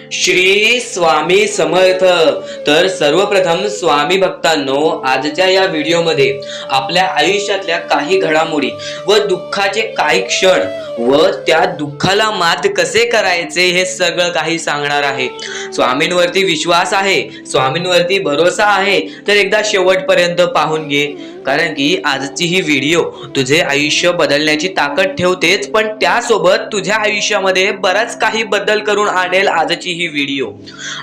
श्री स्वामी समर्थ। तर सर्वप्रथम स्वामी भक्तांनो, आजच्या या व्हिडिओमध्ये आपल्या आयुष्यातल्या काही घडामोडी व दुःखाचे काही क्षण व त्या दुःखाला मात कसे करायचे हे सगळं काही सांगणार आहे। स्वामींवरती विश्वास आहे, स्वामींवरती भरोसा आहे तर एकदा शेवटपर्यंत पाहून घे, कारण की आजची ही व्हिडिओ तुझे आयुष्य बदलण्याची ताकद ठेवतेच, पण त्यासोबत तुझ्या आयुष्यामध्ये बराच काही बदल करून आणेल आजची ही व्हिडिओ।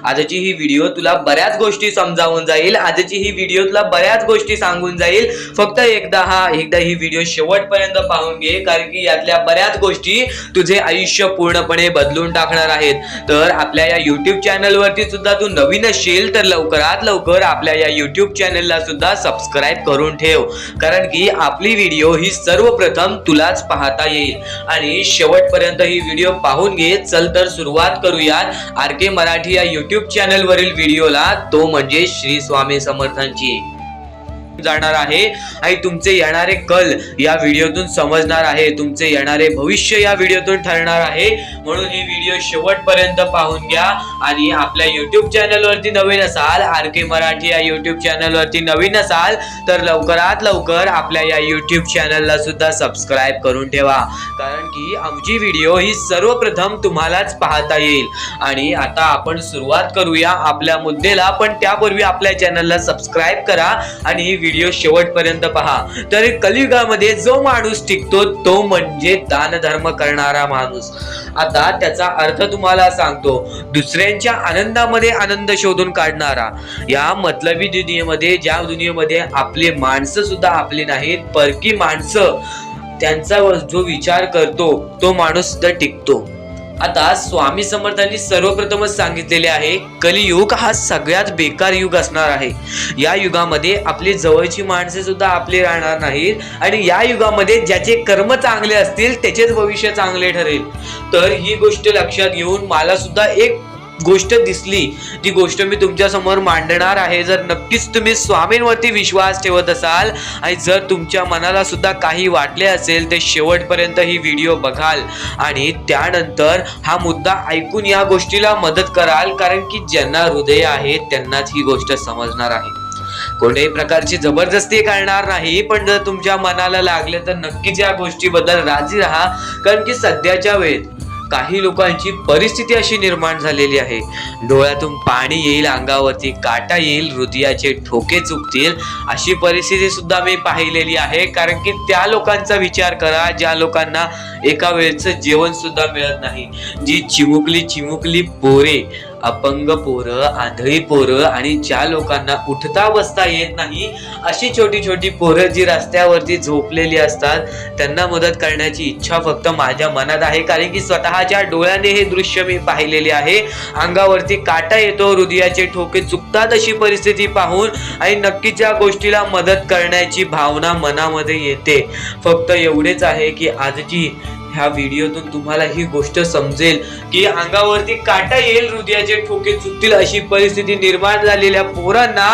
आजची ही व्हिडिओ तुला बऱ्याच गोष्टी समजावून जाईल, आजची ही व्हिडिओ तुला बऱ्याच गोष्टी सांगून जाईल। फक्त एकदा ही व्हिडिओ शेवटपर्यंत पाहून घे, कारण की यातल्या बऱ्याच गोष्टी तुझे आयुष्य पूर्णपणे बदलून टाकणार आहेत। तर आपल्या या YouTube चॅनलवरती सुद्धा तू नवीन असशील तर लवकरात लवकर आपल्या या YouTube चॅनलला सुद्धा सबस्क्राइब करून ठेव, कारण की आपली व्हिडिओ ही सर्वप्रथम तुलाच पाहता येईल। आणि शेवटपर्यंत ही व्हिडिओ पाहून घे। चल तर सुरुवात करूयात RK मराठी या YouTube चॅनलवरील व्हिडिओला, तो म्हणजे श्री स्वामी समर्थांची जाणार आहे आणि तुमचे येणारे कल या व्हिडिओतून समजणार आहे, तुमचे येणारे भविष्य या व्हिडिओतून ठरणार आहे। म्हणून ही व्हिडिओ शेवटपर्यंत पाहून घ्या। आणि आपल्या YouTube चॅनलवरती नवीन असाल, RK मराठी या YouTube चॅनलवरती नवीन असाल तर लवकरात लवकर आपल्या या YouTube चॅनलला सुद्धा सबस्क्राइब करून ठेवा, कारण की आमची व्हिडिओ ही सर्वप्रथम तुम्हालाच पाहता येईल। आणि आता आपण सुरुवात करूया आपल्या मुद्द्याला, पण त्यापूर्वी आपल्या चॅनलला सबस्क्राइब करा आणि ही व्हिडिओ शेवटपर्यंत पहा। तर कलियुगामध्ये जो माणूस टिकतो तो म्हणजे दान धर्म करणारा माणूस। आता त्याचा अर्थ तुम्हाला सांगतो, दुसऱ्यांच्या आनंदामध्ये आनंद शोधून काढणारा। या मतलबी दुनियेमध्ये, ज्या दुनियेमध्ये आपले माणसं सुद्धा आपली नाहीत, परकी माणसं त्यांचा जो विचार करतो तो माणूस सुद्धा टिकतो। आता स्वामी समर्थांनी सर्वप्रथमच सांगितलेले आहे, कलियुग हा सगळ्यात बेकार युग असणार आहे। या युगामध्ये आपली जवळची माणसे सुद्धा आपली राहणार नाहीत, आणि या युगामध्ये ज्याचे कर्म चांगले असतील त्याचेच भविष्य चांगले ठरेल। तर ही गोष्ट लक्षात घेऊन मला सुद्धा एक गोष्ट दिसली, ती गोष्ट मी तुमच्या समोर मांडणार आहे। जर नक्कीच तुम्ही स्वामींवरती विश्वास ठेवत असाल आणि जर तुमच्या मनाला सुद्धा काही वाटले असेल तर शेवटपर्यंत ही व्हिडिओ बघाल आणि त्यानंतर हा मुद्दा ऐकून या गोष्टीला मदत कराल, कारण की ज्यांना हृदय आहे त्यांनाच ही गोष्ट समजणार आहे। कोणत्याही प्रकारची जबरदस्ती करणार नाही, पण जर तुमच्या मनाला लागले तर नक्कीच या गोष्टीबद्दल राजी राहा, कारण की सध्याच्या वेळेत काही लोकांची परिस्थिती अशी निर्माण झालेली आहे, डोळ्यातून पाणी येईल, अंगावरती काटा येईल, हृदयाचे ठोके चुकतील, अशी परिस्थिती सुद्धा मी पाहिलेली आहे। कारण की त्या लोकांचा विचार करा ज्या लोकांना एका वेळेचं जेवण सुद्धा मिळत नाही, जी चिमुकली पोरे, अपंग पोरं, आंधळी पोरं आणि ज्या लोकांना उठता बसता येत नाही, अशी छोटी छोटी पोरं जी रस्त्यावरती झोपलेली असतात, त्यांना मदत करण्याची इच्छा फक्त माझ्या मनात आहे, कारण की स्वतःच्या डोळ्याने हे दृश्य मी पाहिलेले आहे। अंगावरती काटा येतो, हृदयाचे ठोके चुकतात अशी परिस्थिती पाहून, आणि नक्कीच या गोष्टीला मदत करण्याची भावना मनामध्ये येते। फक्त एवढेच आहे की आजची ह्या व्हिडिओतून तुम्हाला ही गोष्ट समजेल की अंगावरती काटा येईल, हृदयाचे ठोके चुकतील अशी परिस्थिती निर्माण झालेल्या पोरांना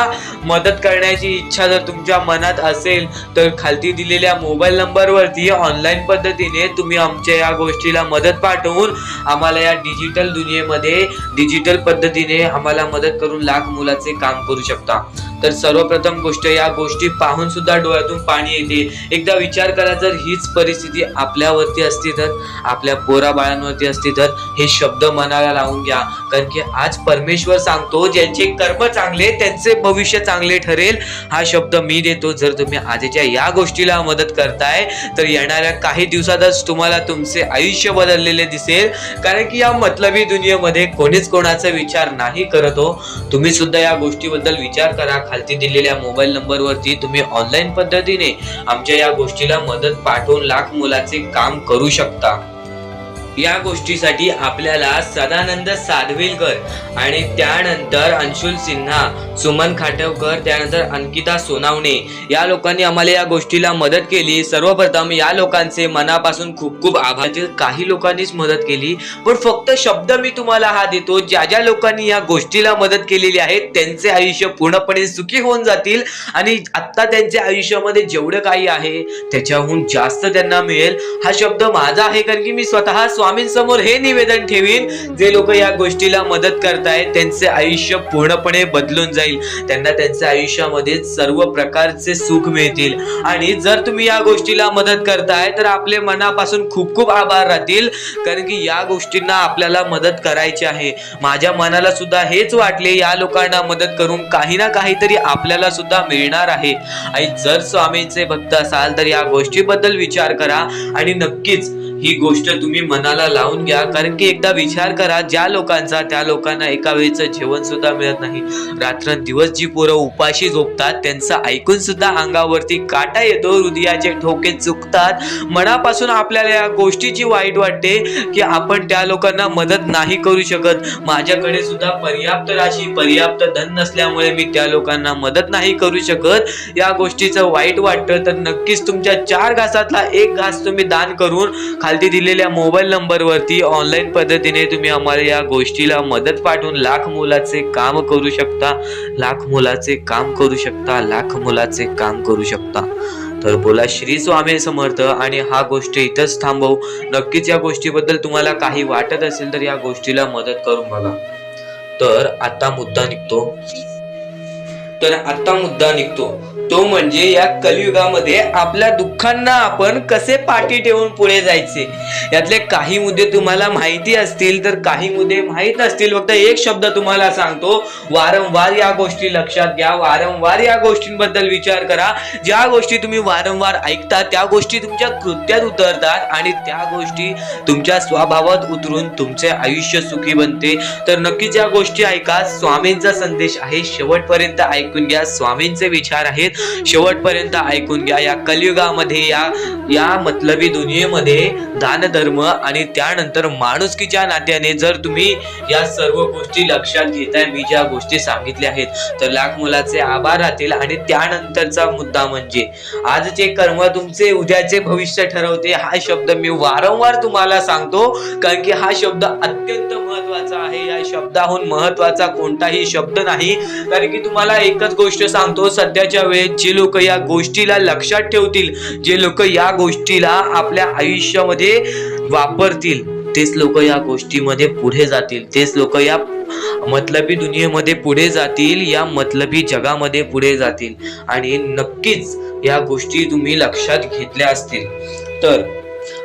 मदत करण्याची इच्छा जर तुमच्या मनात असेल तर खालती दिलेल्या मोबाईल नंबरवरती ऑनलाईन पद्धतीने तुम्ही आमच्या या गोष्टीला मदत पाठवून आम्हाला या डिजिटल दुनियेमध्ये डिजिटल पद्धतीने आम्हाला मदत करून लाख मुलाचे काम करू शकता। तर सर्वप्रथम गोष्ट, या गोष्टी पाहून सुद्धा डोळ्यातून पाणी येते। एकदा विचार करा, जर हीच परिस्थिती आपल्यावरती असती तर, आपल्या पोरा बाळांवरती असती तर, हे शब्द मनाला लावून घ्या, कारण की आज परमेश्वर सांगतो ज्यांचे कर्म चांगले त्यांचे भविष्य चांगले ठरेल, हा शब्द मी देतो। जर तुम्ही आजच्या या गोष्टीला मदत करताय तर येणाऱ्या काही दिवसातच तुम्हाला तुमचे आयुष्य बदललेले दिसेल, कारण की या मतलबी दुनियेमध्ये कोणीच कोणाचा विचार नाही करत हो। तुम्ही सुद्धा या गोष्टीबद्दल विचार करा, खालती दिलेल्या मोबाईल नंबरवरती तुम्ही ऑनलाईन पद्धतीने आमच्या या गोष्टीला मदत पाठवून लाख मुलाचे काम करू शकता। या गोष्टीसाठी आपल्याला सदानंद साधविलकर आणि त्यानंतर अंशुल सिन्हा, सुमन खाटवकर, त्यानंतर अंकिता सोनावणे या लोकांनी आम्हाला या गोष्टीला मदत केली। सर्वप्रथम या लोकांचे मनापासून खूप खूप आभार। काही लोकांनीच मदत केली, पण फक्त शब्द मी तुम्हाला हा देतो, ज्या ज्या लोकांनी या गोष्टीला मदत केलेली आहे त्यांचे आयुष्य पूर्णपणे सुखी होऊन जातील, आणि आता त्यांच्या आयुष्यामध्ये जेवढं काही आहे त्याच्याहून जास्त त्यांना मिळेल। हा शब्द माझा आहे, कारण की मी स्वतः स्वामींसमोर हे निवेदन ठेवीन, जे लोक या गोष्टीला मदत करतायत त्यांचे आयुष्य पूर्णपणे बदलून जाईल, त्यांना त्यांच्या आयुष्यामध्ये सर्व प्रकारचे सुख मिळतील. आणि जर तुम्ही या गोष्टीला मदत करताय तर आपले मनापासून खूप खूप आभार राहतील, कारण की या गोष्टींना आपल्याला मदत करायची आहे. माझ्या मनाला सुद्धा हेच वाटले, या लोकांना मदत करून काही ना काहीतरी आपल्याला सुद्धा मिळणार आहे. आणि जर स्वामींचे भक्त असाल तर या गोष्टीबद्दल विचार करा आणि नक्कीच ही गोष्ट तुम्ही मनाला लावून घ्या. कारण की एकदा विचार करा, ज्या लोकांचा त्या लोकांना एका वेळेचं जेवण सुद्धा मिळत नाही, रात्रंदिवस जी पोरं उपाशी झोपतात त्यांचं ऐकून सुद्धा अंगावरती काटा येतो, हृदयाचे ठोके चुकतात. मनापासून आपल्याला या गोष्टीची वाईट वाटते की आपण त्या लोकांना मदत नाही करू शकत. माझ्याकडे सुद्धा पर्याप्त राशी पर्याप्त धन नसल्यामुळे मी त्या लोकांना मदत नाही करू शकत. या गोष्टीचं वाईट वाटतं तर नक्कीच तुमच्या 4 घासातला 1 घास तुम्ही दान करून खालती दिलेल्या मोबाईल नंबरवरती ऑनलाईन पद्धतीने तुम्ही आम्हाला या गोष्टीला मदत पाठवून लाख मोलाचे काम करू शकता, लाख मोलाचे काम करू शकता, लाख मोलाचे काम करू शकता. तर बोला श्री स्वामी समर्थ. आणि हा गोष्ट इथंच थांबवू. नक्कीच या गोष्टीबद्दल तुम्हाला काही वाटत असेल तर या गोष्टीला मदत करून बघा. तर आता मुद्दा निघतो तो म्हणजे या कलियुगामध्ये आपल्या दुःखांना आपण कसे पाठी ठेवून पुढे जायचे. यातले काही मुद्दे तुम्हाला माहिती असतील तर काही मुद्दे माहित नसतील. फक्त एक शब्द तुम्हाला सांगतो, वारंवार या गोष्टी लक्षात घ्या, वारंवार या गोष्टींबद्दल विचार करा. ज्या गोष्टी तुम्ही वारंवार ऐकता त्या गोष्टी तुमच्या कृत्यात उतरतात आणि त्या गोष्टी तुमच्या स्वभावात उतरून तुमचे आयुष्य सुखी बनते. तर नक्कीच या गोष्टी ऐका. स्वामींचा संदेश आहे, शेवटपर्यंत ऐकून घ्या. स्वामींचे विचार आहेत, शेवटपर्यंत ऐकून घ्या. या कलियुगामध्ये या मतलबी दुनियेमध्ये दान धर्म आणि त्यानंतर माणुसकीच्या नात्याने जर तुम्ही या सर्व गोष्टी लक्षात घेताय, मी ज्या गोष्टी सांगितल्या आहेत, तर लाख मोलाचे आभार राहतील. आणि त्यानंतरचा मुद्दा म्हणजे आजचे कर्म तुमचे उद्याचे भविष्य ठरवते. हा शब्द मी वारंवार तुम्हाला सांगतो, कारण की हा शब्द अत्यंत महत्वाचा आहे. या शब्दाहून महत्वाचा कोणताही शब्द नाही. कारण की तुम्हाला एकच गोष्ट सांगतो, सध्याच्या वेळेत जे लोक या गोष्टीला लक्षात ठेवतील, जे लोक या गोष्टीला आपल्या आयुष्यामध्ये वापरतील, तेच लोक या गोष्टीमध्ये पुढे जातील, तेच लोक या मतलबी दुनियेमध्ये पुढे जातील, या मतलबी जगामध्ये पुढे जातील. आणि नक्कीच या गोष्टी तुम्ही लक्षात घेतल्या असतील. तर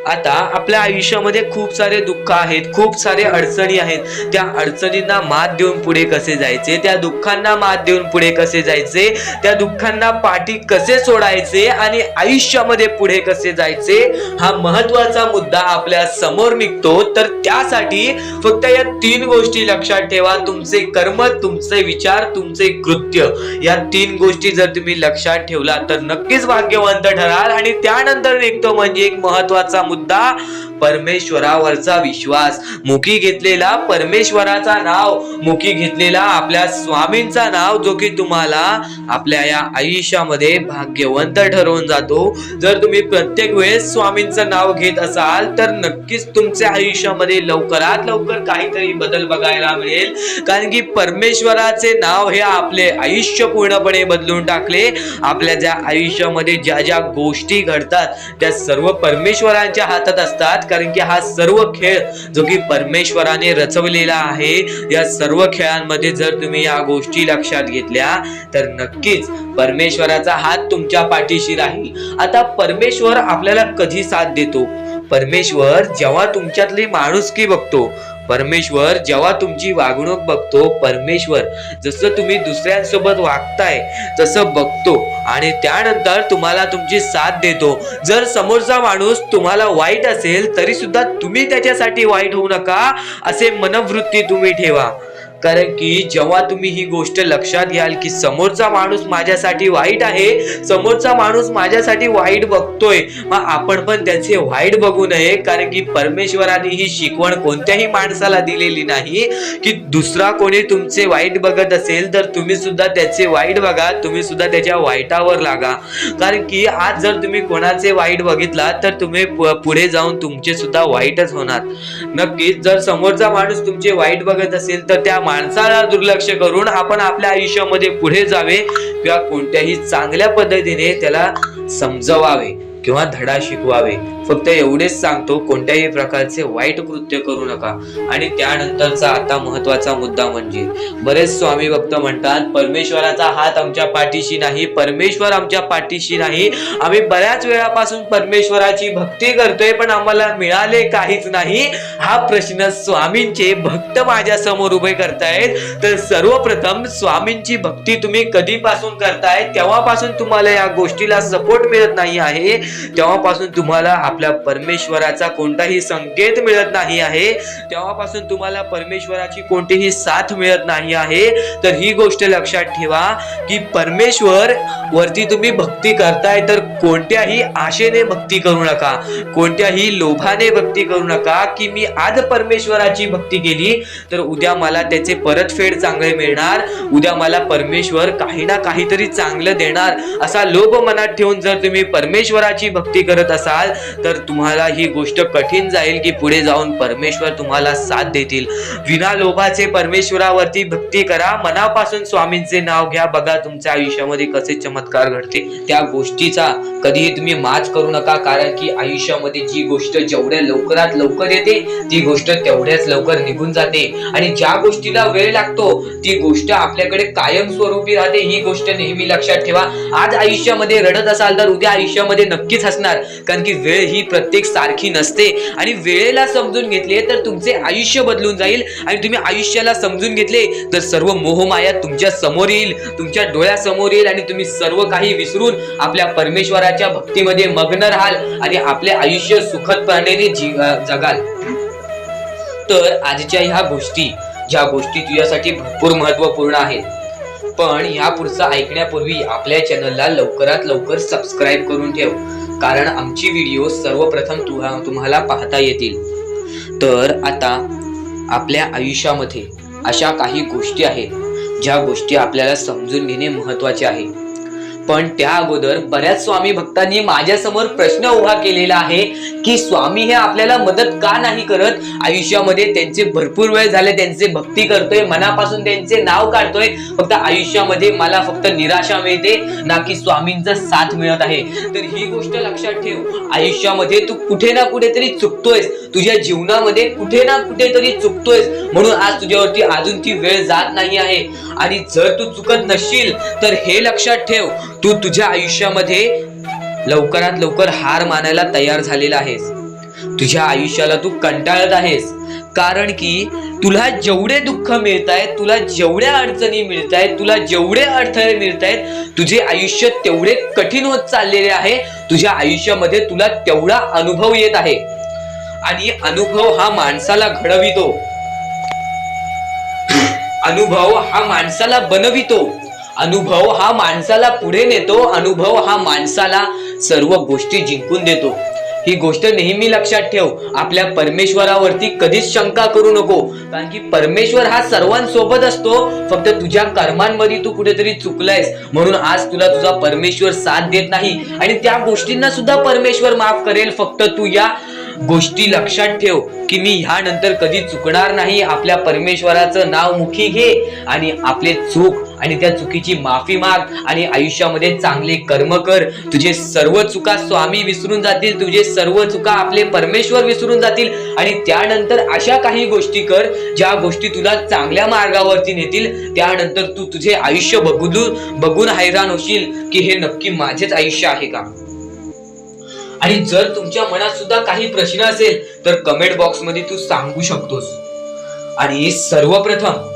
आता आपल्या आयुष्यामध्ये खूप सारे दुःख आहेत, खूप सारे अडचणी आहेत. त्या अडचणींना मात देऊन पुढे कसे जायचे, त्या दुःखांना मात देऊन पुढे कसे जायचे, त्या दुःखांना पाठी कसे सोडायचे आणि आयुष्यामध्ये पुढे कसे जायचे, हा महत्वाचा मुद्दा आपल्या समोर निघतो. तर त्यासाठी फक्त या 3 गोष्टी लक्षात ठेवा. तुमचे कर्म, तुमचे विचार, तुमचे कृत्य, या 3 गोष्टी जर तुम्ही लक्षात ठेवला तर नक्कीच भाग्यवंत ठराल. आणि त्यानंतर निघतो म्हणजे एक महत्वाचा मुद्दा, परमेश्वरावरचा विश्वास. मुखी घेतलेला परमेश्वराचा नाव, मुखी घेतलेला आपल्या स्वामींचा नाव, जो की तुम्हाला आपल्या या आयुष्यामध्ये भाग्यवंत ठरवून जातो. जर तुम्ही प्रत्येक वेळेस स्वामींचं नाव घेत असाल तर नक्कीच तुमच्या आयुष्यामध्ये लवकरात लवकर काहीतरी बदल बघायला मिळेल. कारण की परमेश्वराचे नाव हे आपले आयुष्य पूर्णपणे बदलून टाकले. आपल्या ज्या आयुष्यामध्ये ज्या ज्या गोष्टी घडतात त्या सर्व परमेश्वरांच्या हातात असतात. कारण की हा सर्व खेळ जो की परमेश्वराने रचवलेला आहे, या सर्व खेळांमध्ये जर तुम्ही या गोष्टी लक्षात घेतल्या तर नक्कीच परमेश्वराचा हात तुमच्या पाठीशी राहील. आता परमेश्वर आपल्याला कधी साथ देतो? परमेश्वर जेव्हा तुमच्यातली माणुसकी बघतो, परमेश्वर जेव्हा तुमची वागणूक बघतो, परमेश्वर जसं तुम्ही दुसऱ्यांसोबत वागताय तसं बघतो आणि त्यानंतर तुम्हाला तुमची साथ देतो. जर समोरचा माणूस तुम्हाला वाईट असेल तरी सुद्धा तुम्ही त्याच्यासाठी वाईट होऊ नका, असे मनोवृत्ती तुम्ही ठेवा. कारण की जेव्हा तुम्ही ही गोष्ट लक्षात घ्याल की समोरचा माणूस माझ्यासाठी वाईट आहे, समोरचा माणूस माझ्यासाठी वाईट बघतोय, मग आपण पण त्याचे वाईट बघू नये. कारण की परमेश्वराने ही शिकवण कोणत्याही माणसाला दिलेली नाही की दुसरा कोणी तुमचे वाईट बघत असेल तर तुम्ही सुद्धा त्याचे वाईट बघा, तुम्ही सुद्धा त्याच्या वाईटावर लागा. कारण की आज जर तुम्ही कोणाचे वाईट बघितला तर तुम्ही पुढे जाऊन तुमचे सुद्धा वाईटच होणार. नक्कीच जर समोरचा माणूस तुमचे वाईट बघत असेल तर त्या माणसाला दुर्लक्ष करून आपण आपल्या आयुष्यामध्ये पुढे जावे किंवा कोणत्याही चांगल्या पद्धतीने त्याला समजवावे किंवा धडा शिकवावे. फक्त एवढेच सांगतो, कोणत्याही प्रकारचे वाईट कृत्य करू नका. आणि त्यानंतरचा आता महत्वाचा मुद्दा म्हणजे बरेच स्वामी भक्त म्हणतात परमेश्वराचा हात आमच्या पाठीशी नाही, परमेश्वर आमच्या पाठीशी नाही, आम्ही बऱ्याच वेळापासून परमेश्वराची भक्ती करतोय पण आम्हाला मिळाले काहीच नाही. हा प्रश्न स्वामींचे भक्त माझ्या समोर उभे करतायत. तर सर्वप्रथम स्वामींची भक्ती तुम्ही कधीपासून करताय तेव्हापासून तुम्हाला या गोष्टीला सपोर्ट मिळत नाही आहे, तेव्हापासून तुम्हाला आपल्या परमेश्वराचा कोणताही संकेत मिळत नाही आहे, तेव्हापासून तुम्हाला परमेश्वराची कोणतीही साथ मिळत नाही आहे. तर ही गोष्ट लक्षात ठेवा की परमेश्वर वरती तुम्ही भक्ती करताय तर कोणत्याही आशेने भक्ती करू नका, कोणत्याही लोभाने भक्ती करू नका की मी आज परमेश्वराची भक्ती केली तर उद्या मला त्याचे परतफेड चांगले मिळणार, उद्या मला परमेश्वर काही ना काहीतरी चांगलं देणार, असा लोभ मनात ठेवून जर तुम्ही परमेश्वराची भक्ती करत असाल तर तुम्हाला ही गोष्ट कठीण जाईल की पुढे जाऊन परमेश्वर तुम्हाला साथ देतील. विना लोभाचे परमेश्वरावरती भक्ती करा, मनापासून स्वामींचे नाव घ्या, बघा तुमच्या आयुष्यामध्ये कसे चमत्कार घडते. त्या गोष्टीचा कधीही तुम्ही माच करू नका, कारण की आयुष्यामध्ये जी गोष्ट जेवढ्या लवकरात लवकर येते ती गोष्ट तेवढ्याच लवकर निघून जाते, आणि ज्या गोष्टीला वेळ लागतो ती गोष्ट आपल्याकडे कायम स्वरूपी राहते. ही गोष्ट नेहमी लक्षात ठेवा. आज आयुष्यामध्ये रडत असाल तर उद्या आयुष्यामध्ये नक्कीच हसणार, कारण की वेळ ही प्रत्येक सारखी नसते. आणि वेळेला समजून घेतले तर तुमचे आयुष्य बदलून जाईल, आणि तुम्ही आयुष्याला समजून घेतले तर सर्व मोहमाया तुमच्या समोर येईल, तुमच्या डोळ्यासमोर येईल, आणि तुम्ही सर्व काही विसरून आपल्या परमेश्वराच्या भक्तीमध्ये मग्न राहाल आणि आपले आयुष्य सुखदपणे जगाल. तर आजच्या ह्या गोष्टी, ज्या गोष्टी तुझ्यासाठी भरपूर महत्वपूर्ण आहेत, पण ह्या पुढचं ऐकण्यापूर्वी आपल्या चॅनलला लवकरात लवकर सबस्क्राईब करून ठेव, कारण आमची व्हिडिओ सर्वप्रथम तुम्हाला पाहता येतील. तर आता आपल्या आयुष्यामध्ये अशा काही गोष्टी आहेत ज्या गोष्टी आपल्याला समजून घेणे महत्वाचे आहे. पण त्या अगोदर बऱ्याच स्वामी भक्तांनी माझ्या समोर प्रश्न उभा केलेला आहे की स्वामी हे आपल्याला मदत का नाही करत. आयुष्यामध्ये त्यांचे भरपूर वेळ झाले त्यांचे भक्ती करतोय, मनापासून त्यांचे नाव काढतोय, फक्त आयुष्यामध्ये मला फक्त निराशा मिळते, ना की स्वामींचा साथ मिळत आहे. तर ही गोष्ट लक्षात ठेव, आयुष्यामध्ये तू कुठे ना कुठेतरी चुकतोयस, तुझ्या जीवनामध्ये कुठे ना कुठेतरी चुकतोयस, म्हणून आज तुझ्यावरती अजून ती वेळ जात नाही आहे. आणि जर तू चुकत नसशील तर हे लक्षात ठेव, तू तुझ्या आयुष्यामध्ये लवकरात लवकर हार मानायला तयार झालेला आहेस. तुझ्या आयुष्याला तू कंटाळत आहेस, कारण की तुला जेवढे दुःख मिळतायत, तुला जेवढ्या अडचणी मिळतायत, तुला जेवढे अडथळे मिळतायत, तुझे आयुष्य तेवढे कठीण होत चाललेले आहे. तुझ्या आयुष्यामध्ये तुला तेवढा अनुभव येत आहे, आणि अनुभव हा माणसाला घडवितो, अनुभव हा माणसाला बनवितो, अनुभव हा माणसाला पुढे नेतो, अनुभव हा माणसाला सर्व गोष्टी जिंकून देतो. ही गोष्ट नेहमी लक्षात ठेव. आपल्या परमेश्वरावरती कधीच शंका करू नको, कारण की परमेश्वर हा सर्वांसोबत असतो. फक्त तुझ्या कर्मांमध्ये तू कुठेतरी चुकलायस, म्हणून आज तुला तुझा परमेश्वर साथ देत नाही, आणि त्या गोष्टींना सुद्धा परमेश्वर माफ करेल. फक्त तू या गोष्टी लक्षात ठेव की मी ह्यानंतर कधी चुकणार नाही. आपल्या परमेश्वराचं नाव मुखी घे आणि आपले चूक आणि त्या चुकीची माफी माग, आणि आयुष्यामध्ये चांगले कर्म कर. तुझे सर्व चुका स्वामी विसरून जातील, तुझे सर्व चुका आपले परमेश्वर विसरून जातील, आणि त्यानंतर अशा काही गोष्टी कर ज्या गोष्टी तुला चांगल्या मार्गावरती नेतील. त्यानंतर तू तुझे आयुष्य बघून हैराण होशील की हे नक्की माझेच आयुष्य आहे का. आणि जर तुमच्या मनात सुद्धा काही प्रश्न असेल तर कमेंट बॉक्स मध्ये तू सांगू शकतोस. आणि सर्वप्रथम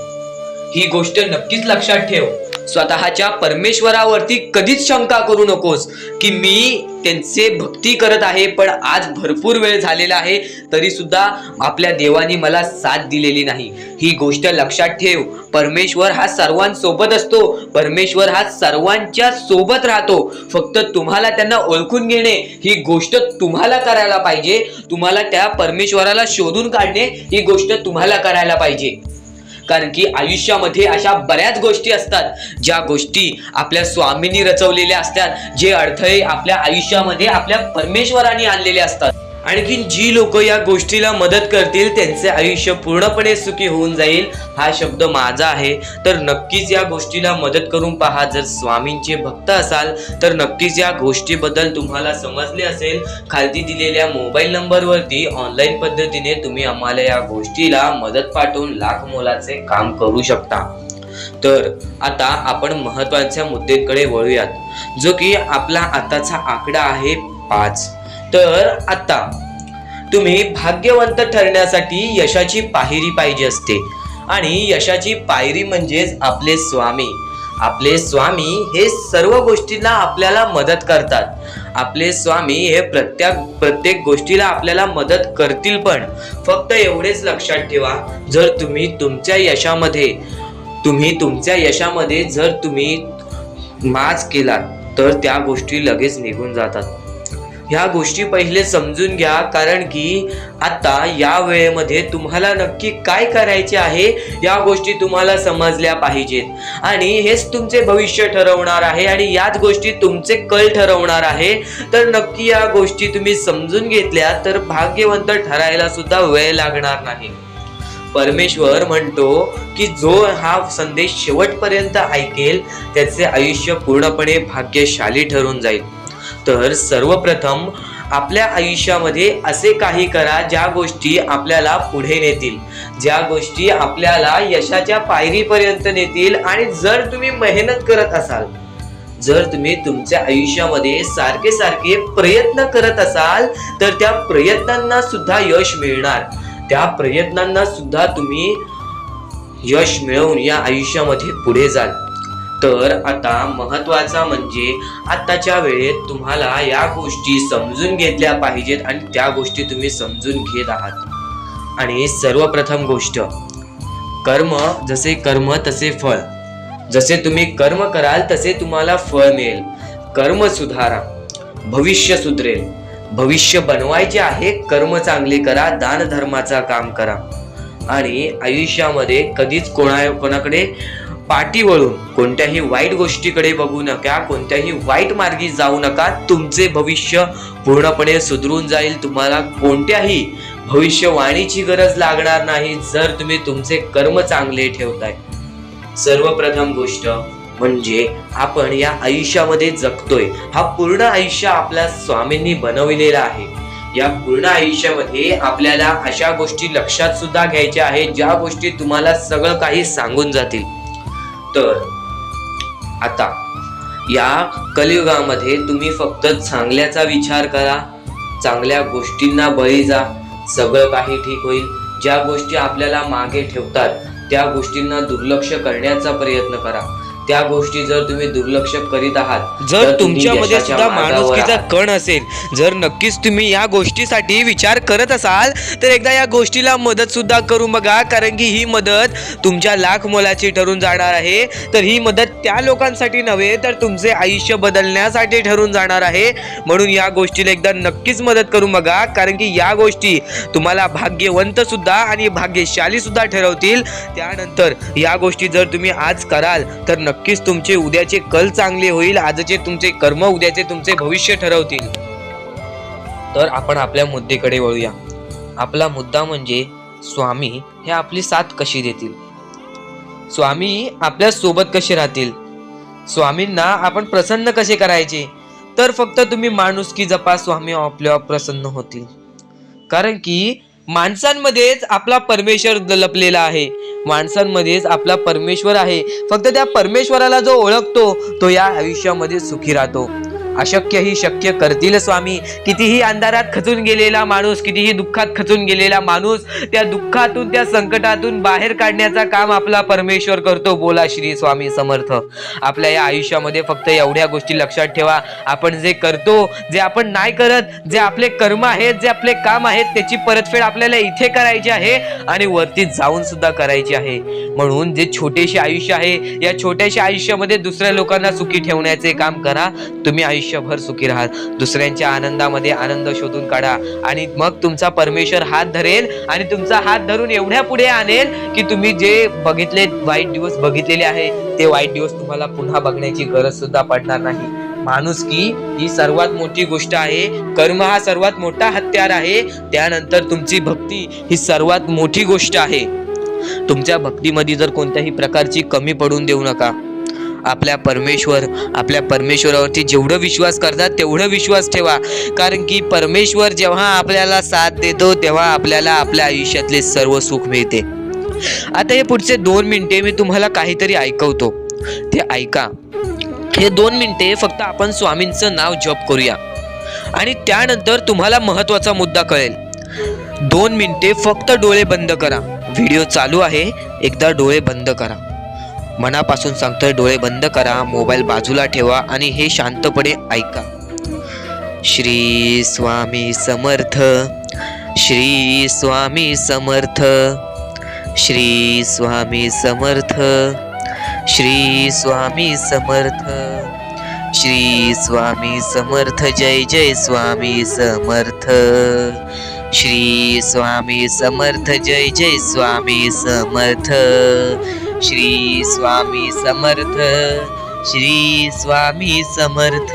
ही गोष्ट नक्कीच लक्षात ठेव, स्वतःच्या परमेश्वरावरती कधीच शंका करू नकोस की मी त्यांचे भक्ती करत आहे पण आज भरपूर वेळ झालेला आहे तरी सुद्धा आपल्या देवानी मला साथ दिलेली नाही. ही गोष्ट लक्षात ठेव, परमेश्वर हा सर्वांसोबत असतो, परमेश्वर हा सर्वांच्या सोबत राहतो. फक्त तुम्हाला त्यांना ओळखून घेणे ही गोष्ट तुम्हाला करायला पाहिजे. तुम्हाला त्या परमेश्वराला शोधून काढणे ही गोष्ट तुम्हाला करायला पाहिजे. कारण की आयुष्यामध्ये अशा बऱ्याच गोष्टी असतात ज्या गोष्टी आपल्या स्वामींनी रचवलेल्या असतात, जे अडथळे आपल्या आयुष्यामध्ये आपल्या परमेश्वराने आणलेले असतात. आणखी जी लोक या गोष्टीला मदत करतील त्यांचे आयुष्य पूर्णपणे सुखी होऊन जाईल, हा शब्द माझा आहे. तर नक्कीच या गोष्टीला मदत करून पहा. जर स्वामींचे भक्त असाल तर नक्कीच या गोष्टीबद्दल तुम्हाला समजले असेल. खाली दिलेल्या मोबाईल नंबरवरती ऑनलाईन पद्धतीने तुम्ही आम्हाला या गोष्टीला मदत पाठवून लाख मोलाचे काम करू शकता. तर आता आपण महत्वाच्या मुद्द्याकडे वळूयात, जो की आपला आताचा आकडा आहे 5. तर आता तुम्ही भाग्यवंत ठरण्यासाठी यशाची पायरी पाहिजे असते, आणि यशाची पायरी म्हणजेच आपले स्वामी. आपले स्वामी हे सर्व गोष्टींना आपल्याला मदत करतात. आपले स्वामी हे प्रत्येक गोष्टीला आपल्याला मदत करतील. पण फक्त एवढेच लक्षात ठेवा, जर तुम्ही तुमच्या यशामध्ये जर तुम्ही माज केला तर त्या गोष्टी लगेच निघून जातात. ह्या गोष्टी पहिले समजून घ्या, कारण की आता या वेळेमध्ये तुम्हाला नक्की काय करायचे आहे या गोष्टी तुम्हाला समजल्या पाहिजेत, आणि हेच तुमचे भविष्य ठरवणार आहे, आणि याच गोष्टी तुमचे कल ठरवणार आहे. तर नक्की या गोष्टी तुम्ही समजून घेतल्या तर भाग्यवंत ठरायला सुद्धा वेळ लागणार नाही. परमेश्वर म्हणतो की जो हा संदेश शेवटपर्यंत ऐकेल त्याचे आयुष्य पूर्णपणे भाग्यशाली ठरून जाईल. तर सर्वप्रथम आपल्या आयुष्यामध्ये असे काही करा ज्या गोष्टी आपल्याला पुढे नेतील, ज्या गोष्टी आपल्याला यशाच्या पायरीपर्यंत नेतील. आणि जर तुम्ही मेहनत करत असाल, जर तुम्ही तुमच्या आयुष्यामध्ये सारखे प्रयत्न करत असाल तर त्या प्रयत्नांना सुद्धा यश मिळणार. त्या प्रयत्नांना सुद्धा तुम्ही यश मिळवून या आयुष्यामध्ये पुढे जाल. तर आता महत्वाचा म्हणजे आताच्या वेळेत तुम्हाला या गोष्टी समजून घेतल्या पाहिजेत, आणि त्या गोष्टी तुम्ही समजून घेत आहात. आणि सर्वप्रथम गोष्ट, जसे कर्म तसे फळ. जसे तुम्ही कर्म कराल तसे तुम्हाला फळ मिळेल. कर्म सुधारा, भविष्य सुधरेल. भविष्य बनवायचे आहे, कर्म चांगले करा, दान धर्माचा काम करा. आणि आयुष्यामध्ये कधीच कोणाकडे पाठी वळून कोणत्याही वाईट गोष्टीकडे बघू नका, कोणत्याही वाईट मार्गी जाऊ नका. तुमचे भविष्य पूर्णपणे सुधरून जाईल. तुम्हाला कोणत्याही भविष्यवाणीची गरज लागणार नाही जर तुम्ही तुमचे कर्म चांगले ठेवताय. सर्वप्रथम गोष्ट म्हणजे आपण या आयुष्यामध्ये जगतोय, हा पूर्ण आयुष्य आपल्या स्वामींनी बनविलेला आहे. या पूर्ण आयुष्यामध्ये आपल्याला अशा गोष्टी लक्षात सुद्धा घ्यायच्या आहेत ज्या गोष्टी तुम्हाला सगळं काही सांगून जातील. तर आता या कलियुगामध्ये तुम्ही फक्त चांगल्याचा विचार करा, चांगल्या गोष्टींना बळी जा, सगळं काही ठीक होईल. ज्या गोष्टी आपल्याला मागे ठेवतात त्या गोष्टींना दुर्लक्ष करण्याचा प्रयत्न करा. त्या गोष्टी जर तुम्ही दुर्लक्ष करीत आहात, जर तुमच्यामध्ये सुद्धा माणुसकीचा कण असेल, जर नक्कीच तुम्ही या गोष्टीसाठी विचार करत असाल तर एकदा या गोष्टीला मदत सुद्धा करून बघा, कारण की ही मदत तुमच्या लाख मोलाची ठरून जाणार आहे. तर ही मदत त्या लोकांसाठी नव्हे तर तुमचे आयुष्य बदलण्यासाठी ठरून जाणार आहे. म्हणून या गोष्टीला एकदा नक्कीच मदत करून बघा, कारण की या गोष्टी तुम्हाला भाग्यवंत सुद्धा आणि भाग्यशाली सुद्धा ठरवतील. त्यानंतर या गोष्टी जर तुम्ही आज कराल तर नक्कीच तुमचे उद्याचे कल चांगले होईल. आजचे तुमचे कर्म उद्याचे तुमचे भविष्य ठरवतील. तर आपण आपल्या मुद्द्याकडे वळूया. आपला मुद्दा म्हणजे स्वामी हे आपली साथ कशी देतील, स्वामी आपल्या सोबत कसे राहतील, स्वामींना आपण प्रसन्न कसे करायचे. तर फक्त तुम्ही माणुसकी जपा, स्वामी आपल्यावर प्रसन्न होतील. कारण की माणसांमध्येच आपला परमेश्वर लपलेला आहे, माणसांमध्येच आपला परमेश्वर आहे. फक्त त्या परमेश्वराला जो ओळखतो तो या आयुष्यामध्ये सुखी राहतो. अशक्य ही शक्य करतील स्वामी. कितीही अंधारात खचून गेलेला माणूस, कितीही दुःखात खचून गेलेला माणूस, त्या दुःखातून त्या संकटातून बाहेर काढण्याचा काम आपला परमेश्वर करतो. बोला श्री स्वामी समर्थ. आपल्या या आयुष्यामध्ये फक्त एवढ्या गोष्टी लक्षात ठेवा, आपण जे करतो, जे आपण नाही करत, जे आपले कर्म आहेत, जे आपले काम आहेत, त्याची परतफेड आपल्याला इथे करायची आहे आणि वरती जाऊन सुद्धा करायची आहे. म्हणून जे छोटेसे आयुष्य आहे, या छोट्याशा आयुष्यामध्ये दुसऱ्या लोकांना सुखी ठेवण्याचे काम करा. तुम्ही आयुष्यभर सुखी राहा. दुसऱ्यांच्या आनंदामध्ये आनंद शोधून काढा आणि मग तुमचा परमेश्वर हात धरेल आणि तुमचा हात धरून एवढ्या पुढे आणेल की तुम्ही जे वाईट दिवस बघितलेले आहे ते वाईट दिवस तुम्हाला पुन्हा बघण्याची गरज सुद्धा पडणार नाही. माणुसकी ही सर्वात मोठी गोष्ट आहे, कर्म हा सर्वात मोठा हत्यार आहे, त्यानंतर तुमची भक्ती ही सर्वात मोठी गोष्ट आहे. तुमच्या भक्तीमध्ये जर कोणत्याही प्रकारची कमी पडून देऊ नका. आपल्या परमेश्वरावरती जेवढं विश्वास करतात तेवढं विश्वास ठेवा, कारण की परमेश्वर जेव्हा आपल्याला साथ देतो तेव्हा आपल्याला आपल्या आयुष्यातले सर्व सुख मिळते. आता हे पुढचे 2 मिनिटे मी तुम्हाला काहीतरी ऐकवतो, ते ऐका. हे 2 मिनिटे फक्त आपण स्वामींचं नाव जप करूया आणि त्यानंतर तुम्हाला महत्त्वाचा मुद्दा कळेल. 2 मिनिटे फक्त डोळे बंद करा. व्हिडिओ चालू आहे, एकदा डोळे बंद करा. मनापासून सांगतोय, डोळे बंद करा, मोबाईल बाजूला ठेवा आणि हे शांतपणे ऐका. श्री स्वामी समर्थ, श्री स्वामी समर्थ, श्री स्वामी समर्थ, श्री स्वामी समर्थ, श्री स्वामी समर्थ. जय जय स्वामी समर्थ. श्री स्वामी समर्थ. जय जय स्वामी समर्थ. श्री स्वामी समर्थ. श्री स्वामी समर्थ.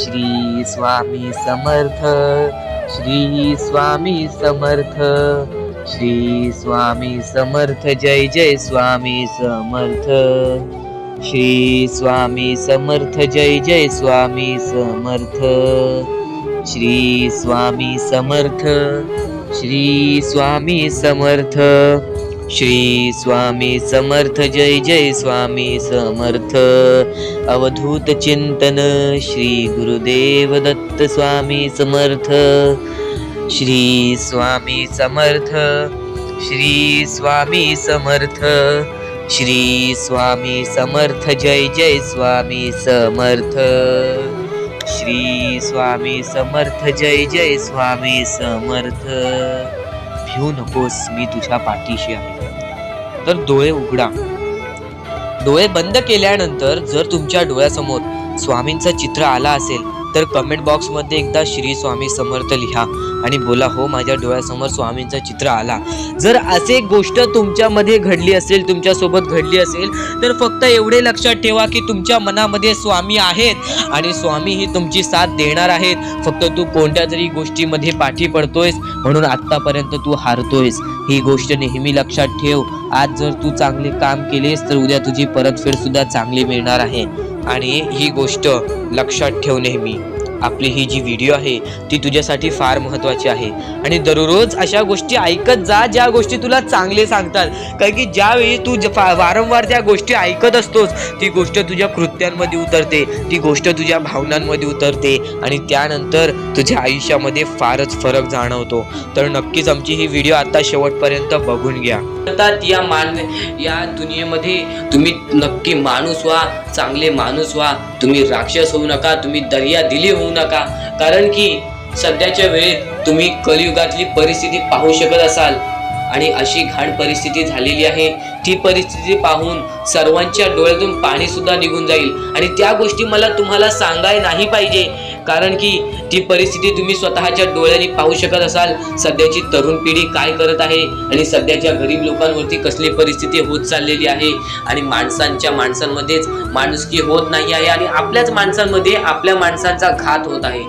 श्री स्वामी समर्थ. श्री स्वामी समर्थ. श्री स्वामी समर्थ. जय जय स्वामी समर्थ. श्री स्वामी समर्थ. जय जय स्वामी समर्थ. श्री स्वामी समर्थ. श्री स्वामी समर्थ. श्री स्वामी समर्थ. जय जय स्वामी समर्थ. अवधूत चिंतन श्री गुरुदेव दत्त स्वामी समर्थ. श्री स्वामी समर्थ. श्री स्वामी समर्थ. श्री स्वामी समर्थ. जय जय स्वामी समर्थ. श्री स्वामी समर्थ. जय जय स्वामी समर्थ. भिऊ नकोस, मी तुझ्या पाठीशी आहे. तर डोळे उघडा. डोळे बंद केल्यानंतर जर तुमच्या डोळ्यासमोर स्वामींचं चित्र आला असेल तर कमेंट बॉक्स मध्ये एकदा श्री स्वामी समर्थ लिहा आणि बोला, हो माझ्या डोळ्यासमोर स्वामींचं चित्र आला. जर असे गोष्ट तुमच्यामध्ये घडली असेल, तुमच्या सोबत घडली असेल, तर फक्त एवढे लक्षात ठेवा की तुमच्या मनामध्ये स्वामी आहेत आणि स्वामी ही तुमची साथ देणार आहेत. फक्त तू कोणत्या तरी गोष्टीमध्ये पाठी पडतोयस म्हणून आतापर्यंत तू हारतोयस, ही गोष्ट नेहमी लक्षात ठेव. आज जर तू चांगले काम केलेस तर उद्या तुझी परतफेड सुद्धा चांगली मिळणार आहे. आणि ही गोष्ट लक्षात ठेव नेहमी. आपली ही जी व्हिडिओ आहे ती तुझ्यासाठी फार महत्त्वाची आहे आणि दररोज अशा गोष्टी ऐकत जा ज्या गोष्टी तुला चांगले सांगतात, कारण की ज्यावेळी तू वारंवार त्या गोष्टी ऐकत असतोस ती गोष्ट तुझ्या कृत्यांमध्ये उतरते, ती गोष्ट तुझ्या भावनांमध्ये उतरते आणि त्यानंतर तुझ्या आयुष्यामध्ये फारच फरक जाणवतो. तर नक्कीच आमची ही व्हिडिओ आता शेवटपर्यंत बघून घ्या. या दुनियेमध्ये तुम्ही नक्की माणूस व्हा, चांगले माणूस व्हा. तुम्ही राक्षस होऊ नका, तुम्ही दर्या दिली होऊ नका, कारण की सध्याच्या वेळेत तुम्ही कलियुगातली परिस्थिती पाहू शकत असाल आणि अशी घाण परिस्थिती झालेली आहे. ती परिस्थिती पाहून सर्वांच्या डोळ्यातून पाणी सुद्धा निघून जाईल आणि त्या गोष्टी मला तुम्हाला सांगाय नाही पाहिजे, कारण की ती परिस्थिती तुम्ही स्वतःच्या डोळ्यांनी पाहू शकत असाल. सध्याची तरुण पिढी काय करत आहे आणि सध्याच्या गरीब लोकांवरती कसली परिस्थिती होत चाललेली आहे आणि माणसांमध्येच माणुसकी होत नाही आहे आणि आपल्याच माणसांमध्ये आपल्या माणसांचा घात होत आहे.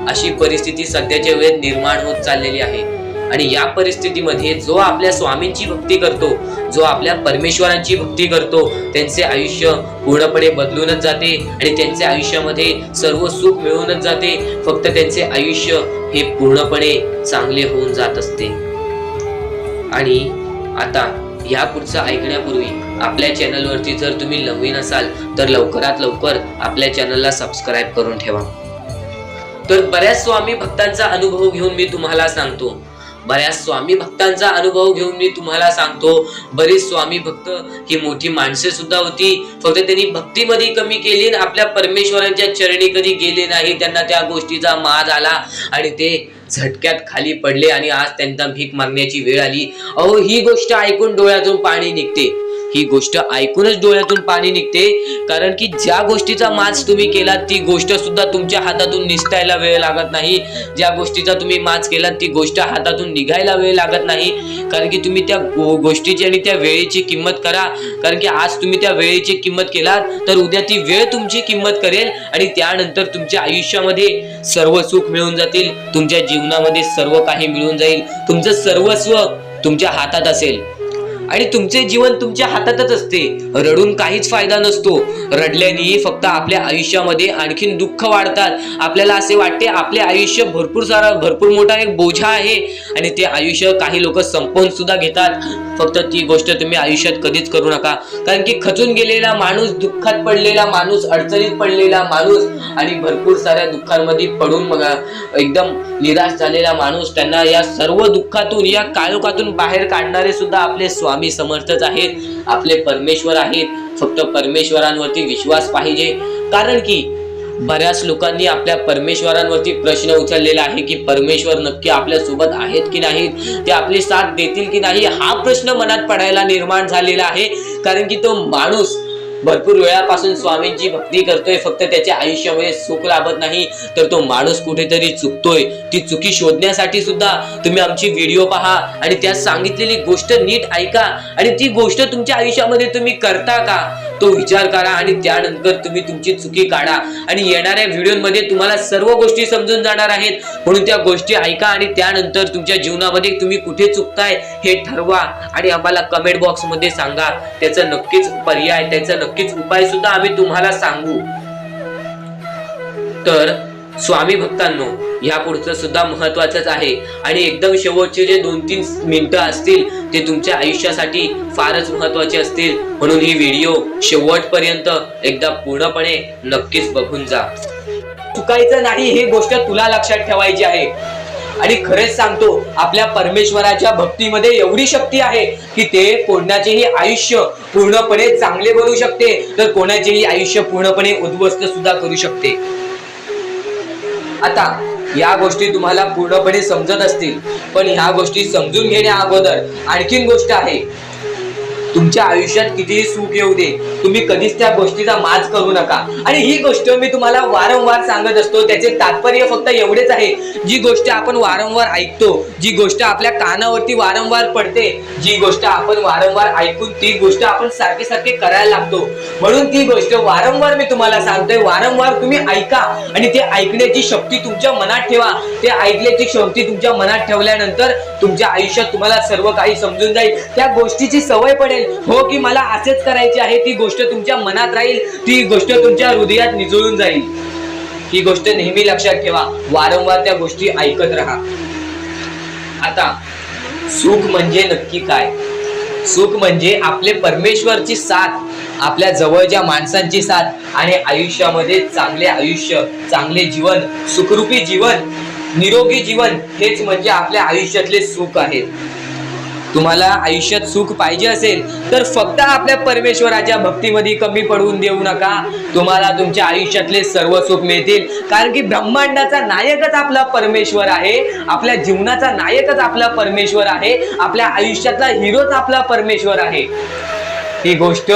अशी परिस्थिती सध्याच्या वेळेत निर्माण होत चाललेली आहे आणि या परिस्थितीमध्ये जो आपल्या स्वामींची भक्ती करतो, जो आपल्या परमेश्वरांची भक्ती करतो, त्यांचे आयुष्य पूर्णपणे बदलूनच जाते आणि त्यांच्या आयुष्यामध्ये सर्व सुख मिळूनच जाते. फक्त त्यांचे आयुष्य हे पूर्णपणे चांगले होऊन जात असते. आणि आता या पुढचं ऐकण्यापूर्वी आपल्या चॅनलवरती जर तुम्ही नवीन असाल तर लवकरात लवकर आपल्या चॅनलला सबस्क्राईब करून ठेवा. तर बऱ्याच स्वामी भक्तांचा अनुभव घेऊन मी तुम्हाला सांगतो. बरेच स्वामी भक्त ही मोठी माणसे सुद्धा होती, फक्त त्यांनी भक्तीमध्ये कमी केली आणि आपल्या परमेश्वरांच्या चरणी कधी गेले नाही. त्यांना त्या गोष्टीचा माज आला आणि ते झटक्यात खाली पडले आणि आज त्यांना भीक मागण्याची वेळ आली. अहो, ही गोष्ट ऐकून डोळ्यातून पाणी निघते. ही गोष्ट ऐकूनच डोळ्यातून पाणी निघते, कारण की ज्या गोष्टीचा माज तुम्ही केलात ती गोष्ट सुद्धा तुमच्या हातातून निसटायला वेळ लागत नाही. ज्या गोष्टीचा तुम्ही माज केलात ती गोष्ट हातातून निघायला वेळ लागत नाही, कारण की तुम्ही त्या गोष्टीची आणि त्या वेळेची किंमत करा. कारण की आज तुम्ही त्या वेळेची किंमत केलात तर उद्या ती वेळ तुमची किंमत करेल आणि त्यानंतर तुमच्या आयुष्यामध्ये सर्व सुख मिळून जातील, तुमच्या जीवनामध्ये सर्व काही मिळून जाईल, तुमचं सर्वस्व तुमच्या हातात असेल आणि तुमचे जीवन तुमच्या हातातच असते. रडून काहीच फायदा नसतो. रडल्याने फक्त आपल्या आयुष्यामध्ये आणखीन दुःख वाढतात. आपल्याला असे वाटते आपले आयुष्य भरपूर मोठा एक बोझा आहे आणि ते आयुष्य काही लोक संपवून सुद्धा घेतात. फक्त ती गोष्ट तुम्ही आयुष्यात कधीच करू नका, कारण की खचून गेलेला माणूस, दुःखात पडलेला माणूस, अडचणीत पडलेला माणूस आणि भरपूर साऱ्या दुःखांमध्ये पडून एकदम निराश झालेला माणूस, त्यांना या सर्व दुःखातून, या काळोखातून बाहेर काढणारे सुद्धा आपले स्वामी समर्थच आहेत, आपले परमेश्वर आहेत. फक्त परमेश्वरांवरती विश्वास पाहिजे, कारण की बऱ्याच लोकांनी आपल्या परमेश्वरांवरती प्रश्न उचललेला आहे की परमेश्वर नक्की आपल्या सोबत आहेत की नाहीत, ते आपली साथ देतील की नाही, हा प्रश्न मनात पडायला निर्माण झालेला आहे. कारण की तो माणूस भरपूर वेळापासून स्वामींची भक्ती करतोय, फक्त त्याच्या आयुष्यामध्ये सुख लाभत नाही, तर तो माणूस कुठेतरी चुकतोय. ती चुकी शोधण्यासाठी सुद्धा तुम्ही आमची व्हिडिओ पहा आणि त्यात सांगितलेली गोष्ट नीट ऐका आणि ती गोष्ट तुमच्या आयुष्यामध्ये तुम्ही करता का तो विचार करा आणि त्यानंतर तुम्ही तुमची चुकी काढा. आणि येणाऱ्या व्हिडिओमध्ये तुम्हाला सर्व गोष्टी समजून जाणार आहेत, म्हणून त्या गोष्टी ऐका आणि त्यानंतर तुमच्या जीवनामध्ये तुम्ही कुठे चुकताय हे ठरवा आणि आम्हाला कमेंट बॉक्स मध्ये सांगा. त्याचं नक्कीच पर्याय, त्याचा नक्कीच उपाय सुद्धा आम्ही तुम्हाला सांगू. तर स्वामी भक्तांनो, ह्या पुढचं सुद्धा महत्वाचंच आहे आणि एकदम शेवटचे जे 2-3 मिनिटं असतील ते तुमच्या आयुष्यासाठी फारच महत्वाचे असतील, म्हणून ही व्हिडिओ शेवटपर्यंत एकदा पूर्णपणे नक्कीच बघून जा. चुकायचं नाही ही गोष्ट तुला लक्षात ठेवायची आहे. आणि खरेच सांगतो, आपल्या परमेश्वराच्या भक्तीमध्ये एवढी शक्ती आहे की ते कोणाचेही आयुष्य पूर्णपणे चांगले बनवू शकते, तर कोणाचेही आयुष्य पूर्णपणे उद्ध्वस्त सुद्धा करू शकते. आता या गोष्टी तुम्हाला पूर्णपणे समजत असतील, पण ह्या गोष्टी समजून घेण्या अगोदर आणखीन गोष्ट आहे. तुमच्या आयुष्यात कितीही सुख येऊ दे, तुम्ही कधीच त्या गोष्टीचा माज करू नका. आणि ही गोष्ट मी तुम्हाला वारंवार सांगत असतो, त्याचे तात्पर्य फक्त एवढेच आहे. जी गोष्ट आपण वारंवार ऐकतो, जी गोष्ट आपल्या कानावरती वारंवार पडते, जी गोष्ट आपण वारंवार ऐकून ती गोष्ट आपण सारखे सारखे करायला लागतो, म्हणून ती गोष्ट वारंवार मी तुम्हाला सांगतोय. वारंवार तुम्ही ऐका आणि ते ऐकण्याची शक्ती तुमच्या मनात ठेवा. ते ऐकण्याची शक्ती तुमच्या मनात ठेवल्यानंतर तुमच्या आयुष्यात तुम्हाला सर्व काही समजून जाईल. त्या गोष्टीची सवय पडेल, हो की मला असेच करायचे आहे, ती गोष्ट तुमच्या मनात राहील, ती गोष्ट तुमच्या हृदयात निजळून जाईल. ही गोष्ट नेहमी लक्षात ठेवा, वारंवार त्या गोष्टी ऐकत राहा. आता सुख म्हणजे नक्की काय? सुख म्हणजे आपले परमेश्वरची साथ, आपल्या जवळच्या माणसांची साथ आणि आयुष्यामध्ये चांगले आयुष्य, चांगले जीवन, सुखरूपी जीवन, निरोगी जीवन, हेच म्हणजे आपल्या आयुष्यातले सुख आहे. तुम्हाला आयुष्यात सुख पाहिजे असेल तर फक्त आपल्या परमेश्वराच्या भक्तीमध्ये कमी पडून देऊ नका. तुम्हाला तुमच्या आयुष्यातले सर्व सुख मिळतील, कारण की ब्रह्मांडाचा नायकच आपला परमेश्वर आहे, आपल्या जीवनाचा नायकच आपला परमेश्वर आहे, आपल्या आयुष्यातला हिरोच आपला परमेश्वर आहे. ही गोष्ट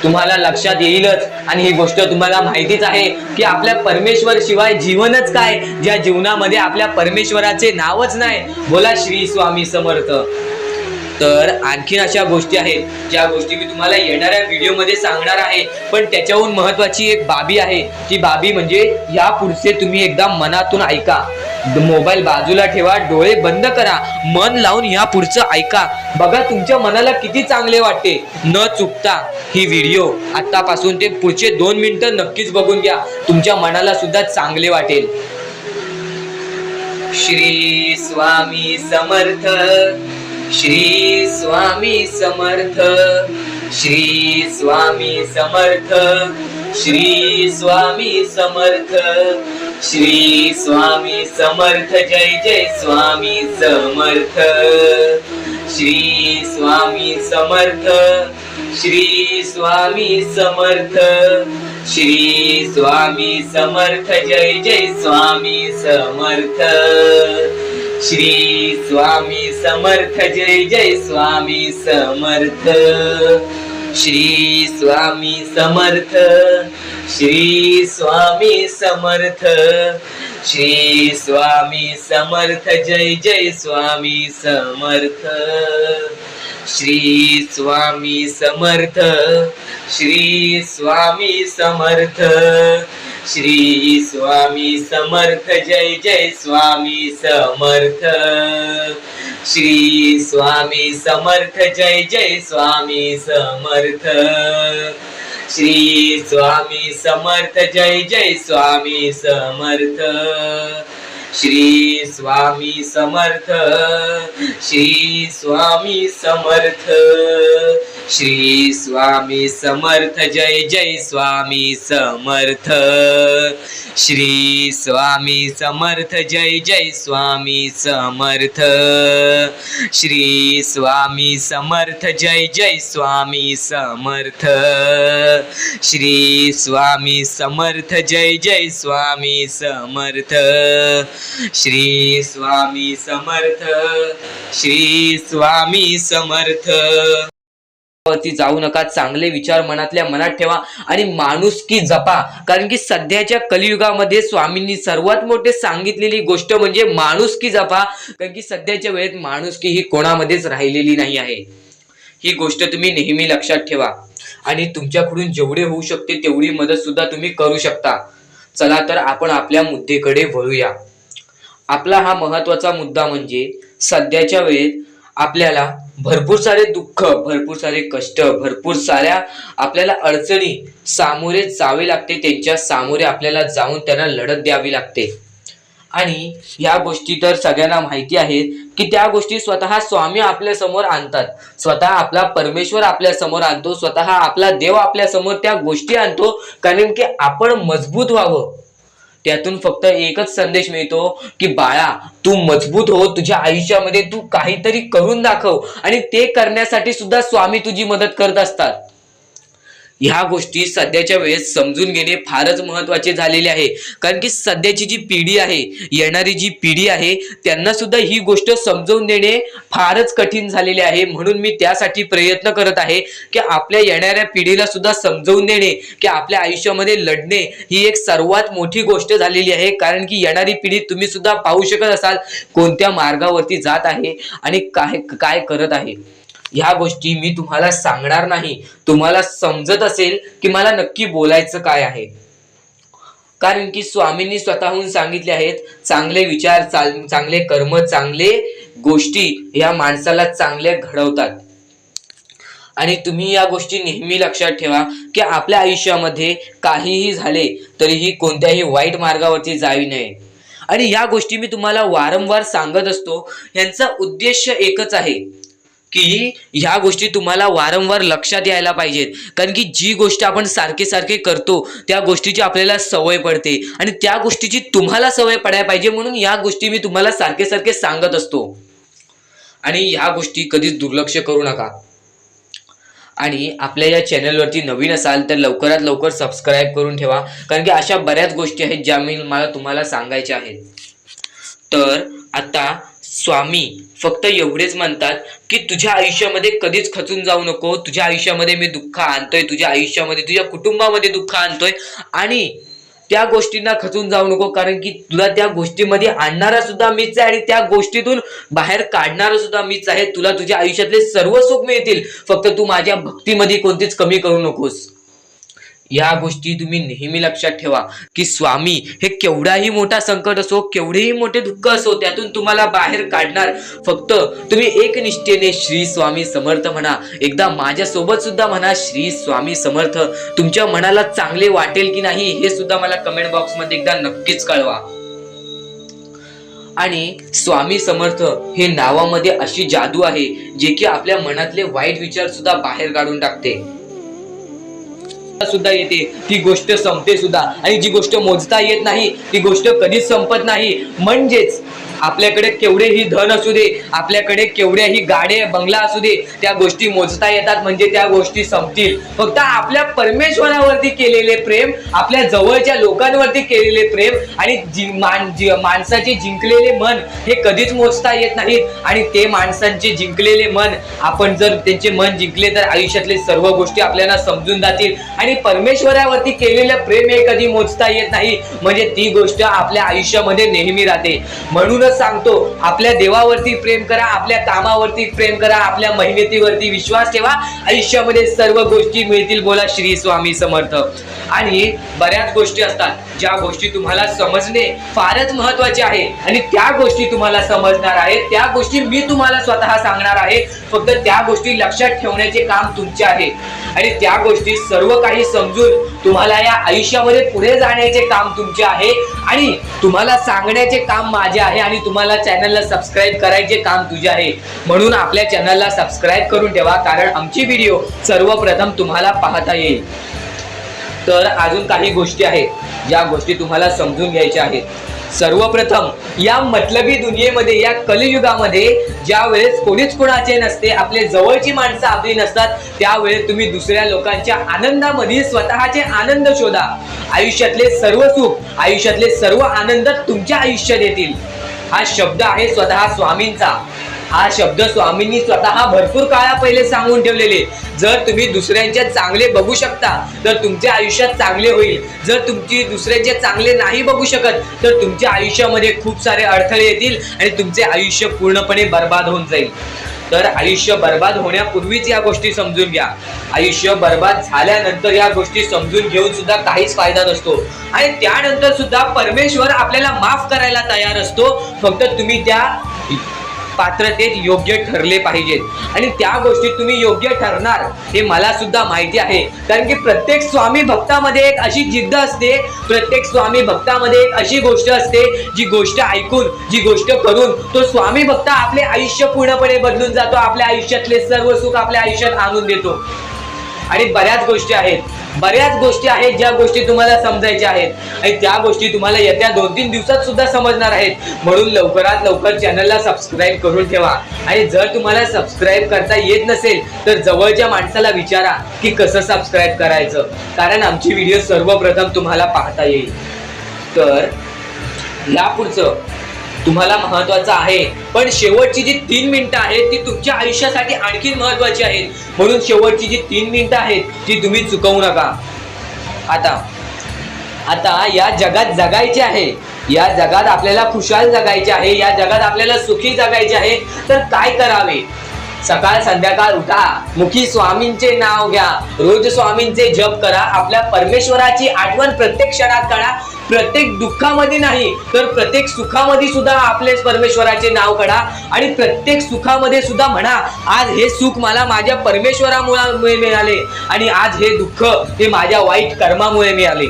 तुम्हाला लक्षात येईलच आणि ही गोष्ट तुम्हाला माहितीच आहे की आपल्या परमेश्वर शिवाय जीवनच काय, ज्या जीवनामध्ये आपल्या परमेश्वराचे नावच नाही. बोला श्री स्वामी समर्थ. तर आणखीन अशा गोष्टी आहेत ज्या गोष्टी मी तुम्हाला येणाऱ्या व्हिडिओमध्ये सांगणार आहे, पण त्याच्याहून महत्वाची एक बाबी आहे. ती बाबी म्हणजे या पुढचे तुम्ही एकदा मनातून ऐका. मोबाईल बाजूला ठेवा, डोळे बंद करा, मन लावून या पुढचं ऐका. बघा तुमच्या मनाला किती चांगले वाटते. न चुकता ही व्हिडिओ आतापासून ते पुढचे 2 मिनिटं नक्कीच बघून घ्या, तुमच्या मनाला सुद्धा चांगले वाटेल. श्री स्वामी समर्थ, श्री स्वामी समर्थ, श्री स्वामी समर्थ, श्री स्वामी समर्थ, श्री स्वामी समर्थ. जय जय स्वामी समर्थ. श्री स्वामी समर्थ, श्री स्वामी समर्थ, श्री स्वामी समर्थ. जय जय स्वामी समर्थ. श्री स्वामी समर्थ. जय जय स्वामी समर्थ. श्री स्वामी समर्थ, श्री स्वामी समर्थ, श्री स्वामी समर्थ, जय जय स्वामी समर्थ, श्री स्वामी समर्थ, श्री स्वामी समर्थ, श्री स्वामी समर्थ, जय जय स्वामी समर्थ, श्री स्वामी समर्थ, जय जय स्वामी समर्थ, श्री स्वामी समर्थ, जय जय स्वामी समर्थ, श्री स्वामी समर्थ, श्री स्वामी समर्थ, श्री स्वामी समर्थ, जय जय स्वामी समर्थ, श्री स्वामी समर्थ, जय जय स्वामी समर्थ, श्री स्वामी समर्थ, जय जय स्वामी समर्थ, श्री स्वामी समर्थ, जय जय स्वामी समर्थ, श्री स्वामी समर्थ, श्री स्वामी समर्थ. वरती जाऊ नका, चांगले विचार मनातल्या मनात ठेवा आणि माणुसकी जपा. कारण की सध्याच्या कलियुगामध्ये स्वामींनी सर्वात मोठे सांगितलेली गोष्ट म्हणजे माणुसकी जपा. कारण की सध्याच्या वेळेत माणुसकी ही कोणामध्येच राहिलेली नाही आहे. ही गोष्ट तुम्ही नेहमी लक्षात ठेवा आणि तुमच्याकडून जेवढे होऊ शकते तेवढी मदत सुद्धा तुम्ही करू शकता. चला तर आपण आपल्या मुद्द्याकडे वळूया. आपला हा महत्वाचा मुद्दा म्हणजे सध्याच्या वेळेत आपल्याला भरपूर सारे दुःख, भरपूर सारे कष्ट, भरपूर साऱ्या आपल्याला अडचणी सामोरे जावे लागते. त्यांच्या सामोरे आपल्याला जाऊन त्यांना लढत द्यावी लागते. आणि या गोष्टी तर सगळ्यांना माहिती आहेत की त्या गोष्टी स्वतः स्वामी आपल्या समोर आणतात, स्वतः आपला परमेश्वर आपल्या समोर आणतो, स्वतः आपला देव आपल्या समोर त्या गोष्टी आणतो. कारण की आपण मजबूत व्हावं. त्यातून फक्त एकच संदेश मिळतो की बाळा, तू मजबूत हो, तुझ्या आयुष्यामध्ये तू काहीतरी करून दाखव. आणि ते करण्यासाठी सुद्धा स्वामी तुझी मदत करत असतात. ह्या गोष्टी सध्याच्या वेळेस समजून घेणे फारच महत्वाचे झालेले आहे. कारण की सध्याची जी पिढी आहे, येणारी जी पिढी आहे, त्यांना सुद्धा ही गोष्ट समजून देणे फारच कठीण झालेले आहे. म्हणून मी त्यासाठी प्रयत्न करत आहे की आपल्या येणाऱ्या पिढीला सुद्धा समजवून देणे की आपल्या आयुष्यामध्ये लढणे ही एक सर्वात मोठी गोष्ट झालेली आहे. कारण की येणारी पिढी तुम्ही सुद्धा पाहू शकत असाल कोणत्या मार्गावरती जात आहे आणि काय काय करत आहे. ह्या गोष्टी मी तुम्हाला सांगणार नाही. तुम्हाला समजत असेल की मला नक्की बोलायचं काय आहे. कारण की स्वामींनी स्वतःहून सांगितले आहेत, चांगले विचार, चांगले कर्म, चांगले गोष्टी या माणसाला चांगले घडवतात. आणि तुम्ही या गोष्टी नेहमी लक्षात ठेवा की आपल्या आयुष्यामध्ये काहीही झाले तरीही कोणत्याही वाईट मार्गावरती जावी नये. आणि या गोष्टी मी तुम्हाला वारंवार सांगत असतो. यांचा उद्देश एकच आहे की ह्या गोष्टी तुम्हाला वारंवार लक्षात यायला पाहिजेत. कारण की जी गोष्ट आपण सारखे सारखे करतो त्या गोष्टीची आपल्याला सवय पडते आणि त्या गोष्टीची तुम्हाला सवय पडायला पाहिजे. म्हणून या गोष्टी मी तुम्हाला सारखे सारखे सांगत असतो. आणि ह्या गोष्टी कधीच दुर्लक्ष करू नका. आणि आपल्या या चॅनलवरती नवीन असाल तर लवकरात लवकर सबस्क्राईब करून ठेवा. कारण की अशा बऱ्याच गोष्टी आहेत ज्या मला तुम्हाला सांगायच्या आहेत. तर आता स्वामी फक्त एवढेच म्हणतात की तुझ्या आयुष्यामध्ये कधीच खचून जाऊ नको. तुझ्या आयुष्यामध्ये मी दुःख आणतोय, तुझ्या आयुष्यामध्ये, तुझ्या कुटुंबामध्ये दुःख आणतोय आणि त्या गोष्टींना खचून जाऊ नको. कारण की तुला त्या गोष्टीमध्ये आणणारा सुद्धा मीच आहे आणि त्या गोष्टीतून बाहेर काढणारा सुद्धा मीच आहे. तुला तुझ्या आयुष्यातले सर्व सुख मिळतील. फक्त तू माझ्या भक्तीमध्ये कोणतीच कमी करू नकोस. या गोष्टी तुम्ही नेहमी लक्षात ठेवा की स्वामी हे केवढाही मोठा संकट असो, केवढेही मोठे दुःख असो, त्यातून तुम्हाला बाहेर काढणार. फक्त तुम्ही एक निष्ठेने श्री स्वामी समर्थ म्हणा. एकदा माझ्या सोबत सुद्धा म्हणा श्री स्वामी समर्थ. तुमच्या मनाला चांगले वाटेल की नाही हे सुद्धा मला कमेंट बॉक्स मध्ये एकदा नक्कीच कळवा. आणि स्वामी समर्थ हे नावामध्ये अशी जादू आहे जे की आपल्या मनातले वाईट विचार सुद्धा बाहेर काढून टाकते. सुद्धा येते, ती गोष्ट संपते सुद्धा. आणि जी गोष्ट मोजता येत नाही ती गोष्ट कधीच संपत नाही. म्हणजेच आपल्याकडे केवढेही धन असू दे, आपल्याकडे केवढ्याही गाडे बंगला असू दे, त्या गोष्टी मोजता येतात म्हणजे त्या गोष्टी संपतील. फक्त आपल्या परमेश्वरावरती केलेले प्रेम, आपल्या जवळच्या लोकांवरती केलेले प्रेम आणि माणसाचे जिंकलेले मन हे कधीच मोजता येत नाहीत. आणि ते माणसांचे जिंकलेले मन, आपण जर त्यांचे मन जिंकले तर आयुष्यातले सर्व गोष्टी आपल्याला समजून जातील. आणि परमेश्वरावरती केलेलं प्रेम हे कधी मोजता येत नाही म्हणजे ती गोष्ट आपल्या आयुष्यामध्ये नेहमी राहते. म्हणूनच सांगतो, आपल्या देवावरती प्रेम करा, आपल्या कामावरती प्रेम करा, आपल्या मेहनतीवरती विश्वास ठेवा, आयुष्यामध्ये सर्व गोष्टी मिळतील. बोला श्री स्वामी समर्थ. आणि बऱ्याच गोष्टी असतात ज्या गोष्टी तुम्हाला समजणे फारच महत्वाचे आहे आणि त्या गोष्टी तुम्हाला समजणार आहेत, त्या गोष्टी मी तुम्हाला स्वतः सांगणार आहे. फक्त त्या गोष्टी लक्षात ठेवण्याचे काम तुमचे आहे आणि त्या गोष्टी सर्व काही समजून तुम्हाला या आयुष्यामध्ये पुढे जाण्याचे काम तुमचे आहे आणि तुम्हाला सांगण्याचे काम माझे आहे आणि तुम्हाला चॅनलला सबस्क्राईब करायचे काम तुझे आहे. म्हणून आपल्या चॅनलला सबस्क्राईब करून ठेवा, कारण आमची व्हिडिओ सर्वप्रथम तुम्हाला पाहता येईल. तर अजून काही गोष्टी आहेत ज्या गोष्टी तुम्हाला समजून घ्यायच्या आहेत. सर्वप्रथम, या मतलबी दुनियेमध्ये, या कलियुगामध्ये ज्या वेळेस कोणीच कोणाचे नसते, आपले जवळची माणसं आपली नसतात, त्यावेळेस तुम्ही दुसऱ्या लोकांच्या आनंदामध्ये स्वतःचे आनंद शोधा. आयुष्यातले सर्व सुख, आयुष्यातले सर्व आनंद तुमच्या आयुष्यात येतील. हा शब्द आहे स्वतः स्वामींचा. हा शब्द स्वामींनी स्वतः भरपूर काळा पहिले सांगून ठेवलेले. जर तुम्ही दुसऱ्यांचे चांगले बघू शकता तर तुमच्या आयुष्यात चांगले होईल. जर तुमची दुसऱ्यांचे चांगले नाही बघू शकत तर तुमच्या आयुष्यामध्ये खूप सारे अडथळे येतील आणि तुमचे आयुष्य पूर्णपणे बर्बाद होऊन जाईल. तर आयुष्य बर्बाद होण्यापूर्वीच या गोष्टी समजून घ्या. आयुष्य बर्बाद झाल्यानंतर या गोष्टी समजून घेऊन सुद्धा काहीच फायदा नसतो आणि त्यानंतर सुद्धा परमेश्वर आपल्याला माफ करायला तयार असतो. फक्त तुम्ही त्या पात्रतेत योग्य ठरले पाहिजेत आणि त्या गोष्टीत तुम्ही योग्य ठरणार हे मला सुद्धा माहिती आहे. कारण की प्रत्येक स्वामी भक्तामध्ये एक अशी जिद्द असते, प्रत्येक स्वामी भक्तामध्ये एक अशी गोष्ट असते, जी गोष्ट ऐकून, जी गोष्ट करून तो स्वामी भक्त आपले आयुष्य पूर्णपणे बदलून जातो, आपल्या आयुष्यातले सर्व सुख आपल्या आयुष्यात आणून देतो. आणि बऱ्याच गोष्टी आहेत ज्या गोष्टी तुम्हाला समजायच्या आहेत आणि त्या गोष्टी तुम्हाला येत्या 2-3 दिवसात सुद्धा समजणार आहेत. म्हणून लवकरात लवकर चॅनलला सबस्क्राईब करून ठेवा आणि जर तुम्हाला सबस्क्राईब करता येत नसेल तर जवळच्या माणसाला विचारा की कसं सबस्क्राईब करायचं, कारण आमची व्हिडिओ सर्वप्रथम तुम्हाला पाहता येईल. तर यापुढचं तुम्हाला महत्वाचं आहे, पण शेवटची जी 3 मिनिटं आहेत ती तुमच्या आयुष्यासाठी आणखी महत्वाची आहेत. म्हणून शेवटची जी 3 मिनिटं आहेत ती तुम्ही चुकवू नका. आता या जगात जगायचे आहे, या जगात आपल्याला खुशाल जगायचे आहे, या जगात आपल्याला सुखी जगायचे आहे. तर काय करावे? सकाळ संध्याकाळ उठा, मुखी स्वामींचे नाव घ्या, रोज स्वामींचे जप करा, आपल्या परमेश्वराची आठवण प्रत्येक क्षणात काढा. प्रत्येक दुःखामध्ये नाही तर प्रत्येक सुखामध्ये सुद्धा आपले परमेश्वराचे नाव काढा आणि प्रत्येक सुखामध्ये सुद्धा म्हणा, आज हे सुख मला माझ्या परमेश्वरामुळे मिळाले आणि आज हे दुःख हे माझ्या वाईट कर्मामुळे मिळाले,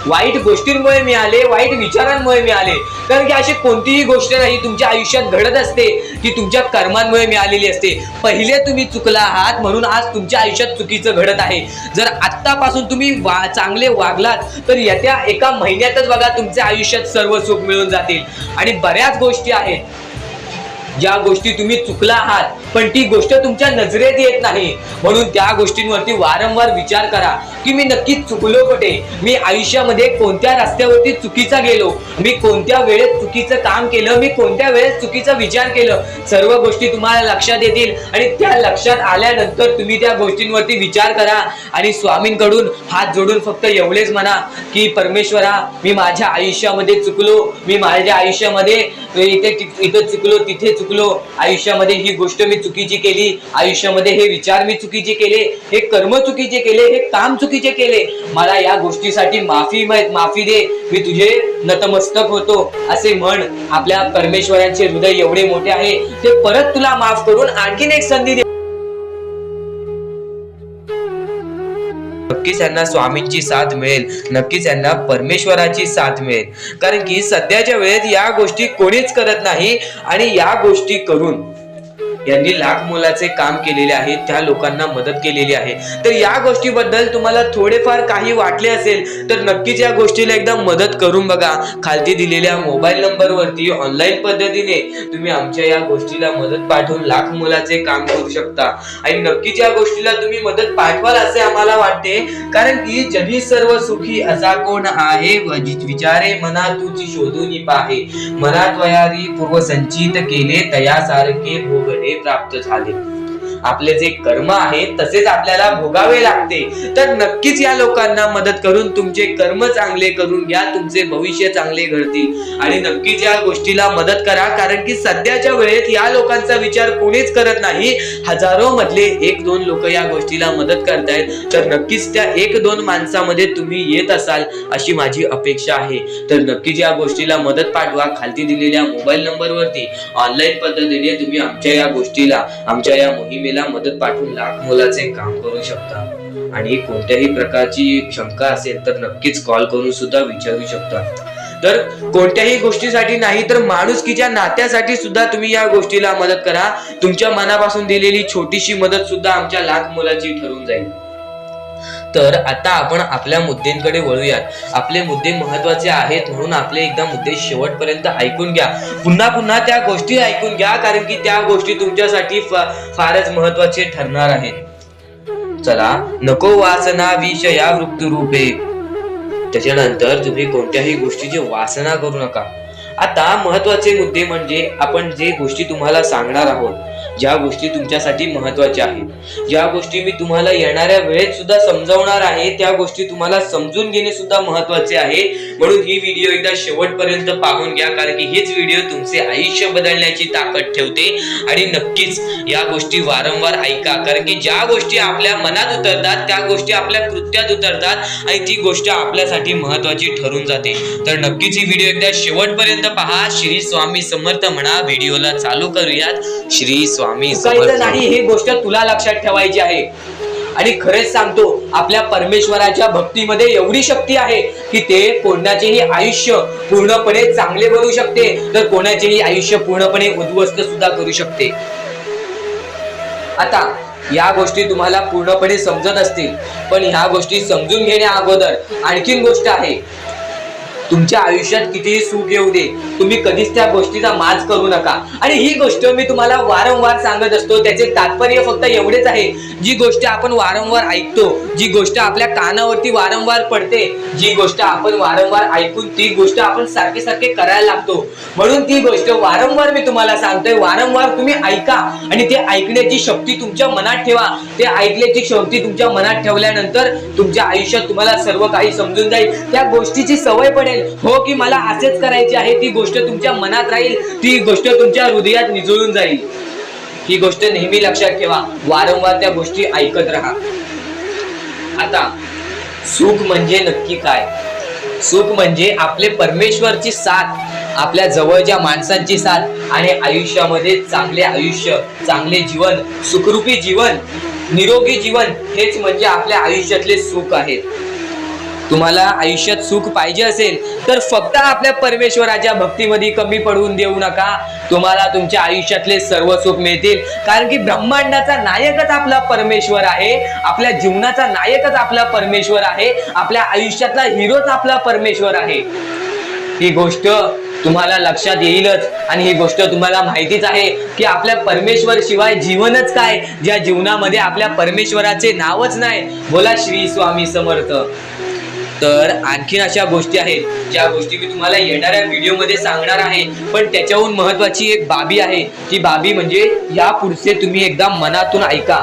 वाईट गोष्टींमुळे मिळाले, वाईट विचारांमुळे मिळाले. कारण की अशी कोणतीही गोष्ट नाही तुमच्या आयुष्यात घडत असते ती तुमच्या कर्मांमुळे मिळालेली असते. पहिले तुम्ही चुकला आहात म्हणून आज तुमच्या आयुष्यात चुकीचं घडत आहे. जर आत्तापासून तुम्ही चांगले वागलात तर येत्या एका महिन्यातच बघा तुमच्या आयुष्यात सर्व सुख मिळून जातील. आणि बऱ्याच गोष्टी आहेत ज्या गोष्टी तुम्ही चुकला आहात पण ती गोष्ट तुमच्या नजरेत येत नाही. म्हणून त्या गोष्टींवरती वारंवार विचार करा की मी नक्की चुकलो कुठे, मी आयुष्यामध्ये कोणत्या रस्त्यावरती चुकीचा गेलो, मी कोणत्या वेळेत चुकीचं काम केलं, मी कोणत्या वेळेत चुकीचा विचार केलं. सर्व गोष्टी तुम्हाला लक्षात येतील आणि त्या लक्षात आल्यानंतर तुम्ही त्या गोष्टींवरती विचार करा आणि स्वामींकडून हात जोडून फक्त एवढेच म्हणा की परमेश्वरा, मी माझ्या आयुष्यामध्ये चुकलो, मी माझ्या आयुष्यामध्ये इथे चुकलो, तिथे चुकलो, आयुष्यामध्ये ही गोष्ट मी चुकीची केली, आयुष्यामध्ये हे विचार मी चुकीचे केले, हे कर्म चुकीचे केले, हे काम चुकीचे केले, मला या गोष्टीसाठी माफी दे, मी तुझे नतमस्तक होतो असे म्हण. आपल्या परमेश्वराचे हृदय एवढे मोठे आहे, ते परत तुला माफ करून आणखीन एक संधी दे. नक्कीच यांना स्वामींची साथ मिळेल, नक्कीच यांना परमेश्वराची साथ मिळेल. कारण की सध्याच्या वेळेत या गोष्टी कोणीच करत नाही आणि या गोष्टी करून यांनी लाख मोलाचे काम केलेले आहे, त्या लोकांना मदत केलेली आहे. तर या गोष्टीबद्दल तुम्हाला थोडेफार काही वाटले असेल तर नक्कीच या गोष्टीला एकदा मदत करून बघा. खालती दिलेल्या मोबाईल नंबरवरती ऑनलाईन पद्धतीने तुम्ही आमच्या या गोष्टीला मदत पाठवून लाख मोलाचे काम करू शकता. आणि नक्कीच या गोष्टीला तुम्ही मदत पाठवाल असे आम्हाला वाटते, कारण की जगी सर्व सुखी असा कोण आहे, विचारे मना तुझी शोधून पाहे, मनात वयारी पूर्व संचित केले तयासारखे भोगणे प्राप्त झाले. आपले जे कर्म आहे तसेच आपल्याला भोगावे लागते. तर नक्कीच या लोकांना मदत करून तुमचे कर्म चांगले करून घ्या, तुमचे भविष्य चांगले घडतील. आणि नक्कीच या गोष्टीला मदत करा, कारण की सध्याच्या वेळेत या लोकांचा विचार कोणीच करत नाही. हजारो मधले 1-2 लोक या गोष्टीला मदत करतायत. तर नक्कीच त्या 1-2 माणसामध्ये तुम्ही येत असाल अशी माझी अपेक्षा आहे. तर नक्कीच या गोष्टीला मदत पाठवा. खालती दिलेल्या मोबाईल नंबरवरती ऑनलाईन पद्धतीने तुम्ही आमच्या या गोष्टीला, आमच्या या मोहिमेला मदत पाठवून लाख मोलाचे काम करू शकता. आणि कोणत्याही प्रकारची शंका असेल तर नक्कीच कॉल करून सुद्धा विचारू शकता. तर कोणत्याही गोष्टीसाठी नाही तर माणुसकीच्या नात्यासाठी सुद्धा तुम्ही या गोष्टीला मदत करा. तुमच्या मनापासून दिलेली छोटीशी मदत सुद्धा आमच्या लाख मोलाची ठरून जाईल. तर आता आपण आपल्या मुद्द्यांकडे वळूयात. आपले मुद्दे महत्वाचे आहेत म्हणून आपले एकदा मुद्दे शेवटपर्यंत ऐकून घ्या. पुन्हा पुन्हा त्या गोष्टी ऐकून घ्या, कारण की त्या गोष्टी तुमच्यासाठी फारच महत्वाचे ठरणार आहेत. चला, नको वासना विषया वृत्त रूपे. त्याच्यानंतर तुम्ही कोणत्याही गोष्टीची वासना करू नका. आता महत्वाचे मुद्दे म्हणजे आपण जे गोष्टी तुम्हाला सांगणार आहोत, ज्या गोष्टी तुमच्यासाठी महत्वाच्या आहेत, ज्या गोष्टी मी तुम्हाला येणाऱ्या वेळेत सुद्धा समजावणार आहे, त्या गोष्टी तुम्हाला समजून घेणे सुद्धा महत्वाचे आहे. म्हणून ही व्हिडिओ एकदा शेवटपर्यंत पाहून घ्या, कारण की हेच व्हिडिओ तुमचे आयुष्य बदलण्याची ताकद ठेवते. आणि नक्कीच या गोष्टी वारंवार ऐका, कारण की ज्या गोष्टी आपल्या मनात उतरतात त्या गोष्टी आपल्या कृत्यात उतरतात आणि ती गोष्ट आपल्यासाठी महत्वाची ठरून जाते. तर नक्कीच ही व्हिडिओ एकदा शेवटपर्यंत पहा. श्री स्वामी समर्थ म्हणा. व्हिडिओला चालू करूयात. श्री स्वामी समर्थ. नाही, ही गोष्ट तुला लक्षात ठेवायची आहे. आणि खरेच सांगतो, आपल्या परमेश्वराच्या भक्तीमध्ये एवढी शक्ती आहे की ते कोणाचेही आयुष्य पूर्णपणे चांगले बनवू शकते, तर कोणाचेही आयुष्य पूर्णपणे उद्ध्वस्त सुद्धा करू शकते. आता या गोष्टी तुम्हाला पूर्णपणे समजत असतील, पण ह्या गोष्टी समजून घेण्या अगोदर आणखीन गोष्ट आहे. तुमच्या आयुष्यात कितीही सुख येऊ दे, तुम्ही कधीच त्या गोष्टीचा माज करू नका. आणि ही गोष्ट मी तुम्हाला वारंवार सांगत असतो. त्याचे तात्पर्य फक्त एवढेच आहे, जी गोष्ट आपण वारंवार ऐकतो, जी गोष्ट आपल्या कानावरती वारंवार पडते, जी गोष्ट आपण वारंवार ऐकून ती गोष्ट आपण सारखे सारखे करायला लागतो, म्हणून ती गोष्ट वारंवार मी तुम्हाला सांगतोय. वारंवार तुम्ही ऐका आणि ते ऐकण्याची शक्ती तुमच्या मनात ठेवा. ते ऐकण्याची शक्ती तुमच्या मनात ठेवल्यानंतर तुमच्या आयुष्यात तुम्हाला सर्व काही समजून जाईल. त्या गोष्टीची सवय पडेल. हो की मला असेच करायचे आहे, ती गोष्ट तुमच्या मनात राहील, ती गोष्ट तुमच्या हृदयात निजळून जाईल. ही गोष्ट नेहमी लक्षात ठेवा. वारंवार त्या गोष्टी ऐकत राहा. आता सुख म्हणजे नक्की काय? सुख म्हणजे आपले परमेश्वरची साथ, आपल्या जवळच्या माणसांची साथ आणि आयुष्यामध्ये चांगले आयुष्य, चांगले जीवन, सुखरूपी जीवन, निरोगी जीवन, हेच म्हणजे आपल्या आयुष्यातले सुख आहे. तुम्हाला आयुष्यात सुख पाहिजे असेल तर फक्त आपल्या परमेश्वराच्या भक्तीमध्ये कमी पडून देऊ नका. तुम्हाला तुमच्या आयुष्यातले सर्व सुख मिळतील, कारण की ब्रह्मांडाचा नायकच आपला परमेश्वर आहे. आपल्या जीवनाचा नायकच आपला परमेश्वर आहे. आपल्या आयुष्यातला हिरोच आपला परमेश्वर आहे. ही गोष्ट तुम्हाला लक्षात येईलच. आणि ही गोष्ट तुम्हाला माहितीच आहे की आपल्या परमेश्वर शिवाय जीवनच काय, ज्या जीवनामध्ये आपल्या परमेश्वराचे नावच नाही. बोला श्री स्वामी समर्थ. तर आणखीन अशा गोष्टी आहेत ज्या गोष्टी मी तुम्हाला येणाऱ्या व्हिडिओमध्ये सांगणार आहे, पण त्याच्याहून महत्वाची एक बाबी आहे. ती बाबी म्हणजे या पुढचे तुम्ही एकदा मनातून ऐका.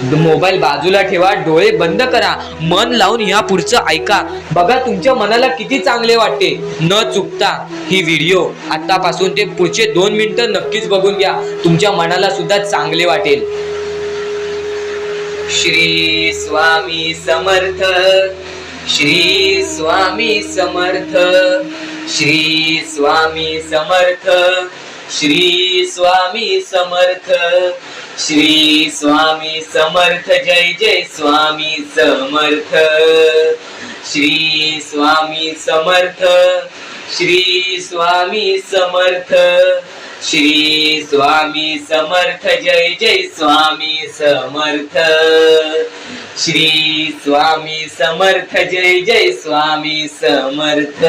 मोबाईल बाजूला ठेवा, डोळे बंद करा, मन लावून या पुढचं ऐका. बघा तुमच्या मनाला किती चांगले वाटते. न चुकता ही व्हिडिओ आतापासून ते पुढचे 2 मिनिटं नक्कीच बघून घ्या. तुमच्या मनाला सुद्धा चांगले वाटेल. श्री स्वामी समर्थ. श्री स्वामी समर्थ. श्री स्वामी समर्थ. श्री स्वामी समर्थ. श्री स्वामी समर्थ. जय जय स्वामी समर्थ. श्री स्वामी समर्थ. श्री स्वामी समर्थ. श्री स्वामी समर्थ जय जय स्वामी समर्थ श्री स्वामी समर्थ जय जय स्वामी समर्थ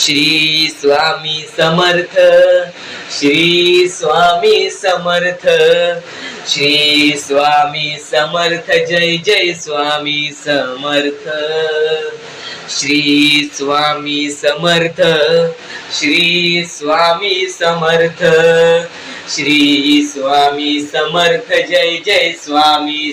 श्री स्वामी समर्थ श्री स्वामी समर्थ श्री स्वामी समर्थ जय जय स्वामी समर्थ श्री स्वामी समर्थ श्री स्वामी समर्थ श्री स्वामी समर्थ जय जय स्वामी